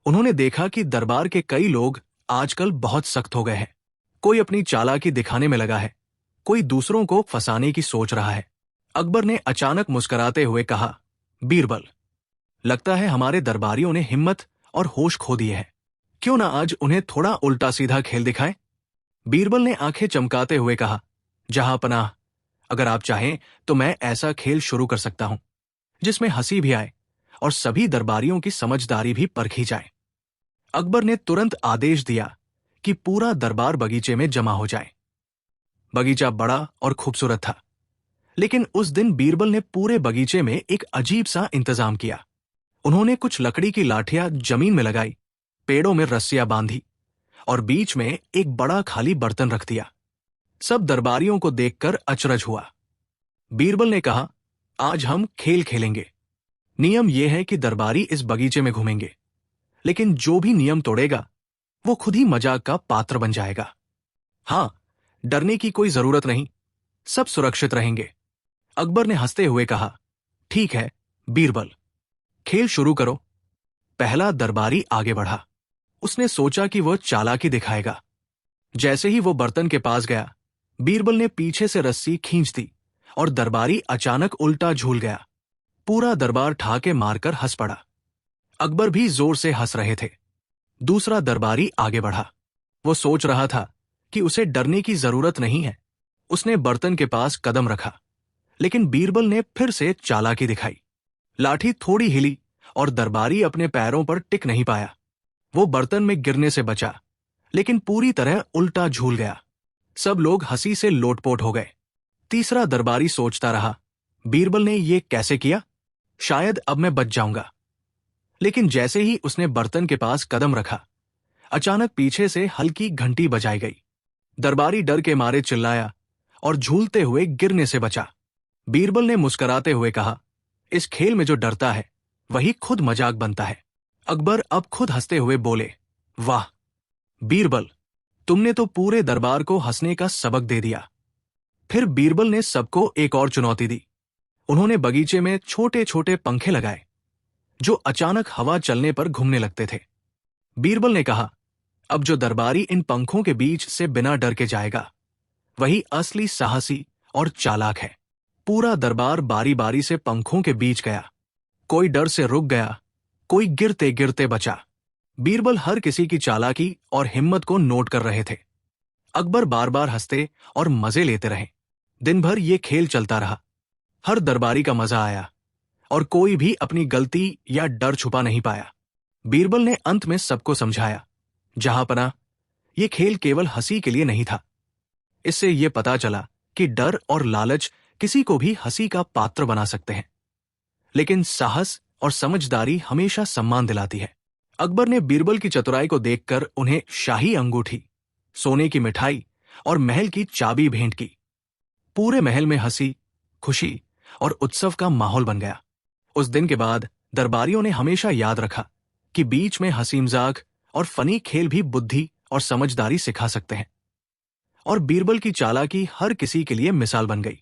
उन्होंने देखा कि दरबार के कई लोग आजकल बहुत सख्त हो गए हैं। कोई अपनी चालाकी दिखाने में लगा है, कोई दूसरों को फंसाने की सोच रहा है। अकबर ने अचानक मुस्कुराते हुए कहा, बीरबल, लगता है हमारे दरबारियों ने हिम्मत और होश खो दिए हैं। क्यों ना आज उन्हें थोड़ा उल्टा सीधा खेल दिखाएं? बीरबल ने आंखें चमकाते हुए कहा, जहांपनाह, अगर आप चाहें तो मैं ऐसा खेल शुरू कर सकता हूं जिसमें हंसी भी आए और सभी दरबारियों की समझदारी भी परखी जाए। अकबर ने तुरंत आदेश दिया कि पूरा दरबार बगीचे में जमा हो जाए। बगीचा बड़ा और खूबसूरत था, लेकिन उस दिन बीरबल ने पूरे बगीचे में एक अजीब सा इंतजाम किया। उन्होंने कुछ लकड़ी की लाठियां जमीन में लगाई, पेड़ों में रस्सियां बांधी और बीच में एक बड़ा खाली बर्तन रख दिया। सब दरबारियों को देखकर अचरज हुआ। बीरबल ने कहा, आज हम खेल खेलेंगे। नियम यह है कि दरबारी इस बगीचे में घूमेंगे, लेकिन जो भी नियम तोड़ेगा वो खुद ही मजाक का पात्र बन जाएगा। हां, डरने की कोई जरूरत नहीं, सब सुरक्षित रहेंगे। अकबर ने हंसते हुए कहा, ठीक है बीरबल, खेल शुरू करो। पहला दरबारी आगे बढ़ा। उसने सोचा कि वह चालाकी दिखाएगा। जैसे ही वो बर्तन के पास गया, बीरबल ने पीछे से रस्सी खींच दी और दरबारी अचानक उल्टा झूल गया। पूरा दरबार ठाके मारकर हंस पड़ा। अकबर भी जोर से हंस रहे थे। दूसरा दरबारी आगे बढ़ा। वो सोच रहा था कि उसे डरने की जरूरत नहीं है। उसने बर्तन के पास कदम रखा, लेकिन बीरबल ने फिर से चालाकी दिखाई। लाठी थोड़ी हिली और दरबारी अपने पैरों पर टिक नहीं पाया। वो बर्तन में गिरने से बचा, लेकिन पूरी तरह उल्टा झूल गया। सब लोग हंसी से लोटपोट हो गए। तीसरा दरबारी सोचता रहा, बीरबल ने ये कैसे किया? शायद अब मैं बच जाऊंगा। लेकिन जैसे ही उसने बर्तन के पास कदम रखा, अचानक पीछे से हल्की घंटी बजाई गई। दरबारी डर के मारे चिल्लाया और झूलते हुए गिरने से बचा। बीरबल ने मुस्कुराते हुए कहा, इस खेल में जो डरता है वही खुद मजाक बनता है। अकबर अब खुद हंसते हुए बोले, वाह बीरबल, तुमने तो पूरे दरबार को हंसने का सबक दे दिया। फिर बीरबल ने सबको एक और चुनौती दी। उन्होंने बगीचे में छोटे छोटे पंखे लगाए जो अचानक हवा चलने पर घूमने लगते थे। बीरबल ने कहा, अब जो दरबारी इन पंखों के बीच से बिना डर के जाएगा वही असली साहसी और चालाक है। पूरा दरबार बारी बारी से पंखों के बीच गया। कोई डर से रुक गया, कोई गिरते गिरते बचा। बीरबल हर किसी की चालाकी और हिम्मत को नोट कर रहे थे। अकबर बार बार हंसते और मजे लेते रहे। दिन भर ये खेल चलता रहा। हर दरबारी का मजा आया और कोई भी अपनी गलती या डर छुपा नहीं पाया। बीरबल ने अंत में सबको समझाया, जहांपना, ये खेल केवल हंसी के लिए नहीं था। इससे यह पता चला कि डर और लालच किसी को भी हंसी का पात्र बना सकते हैं, लेकिन साहस और समझदारी हमेशा सम्मान दिलाती है। अकबर ने बीरबल की चतुराई को देखकर उन्हें शाही अंगूठी, सोने की मिठाई और महल की चाबी भेंट की। पूरे महल में हंसी, खुशी और उत्सव का माहौल बन गया। उस दिन के बाद दरबारियों ने हमेशा याद रखा कि बीच में हंसी मजाक और फनी खेल भी बुद्धि और समझदारी सिखा सकते हैं। और बीरबल की चालाकी हर किसी के लिए मिसाल बन गई।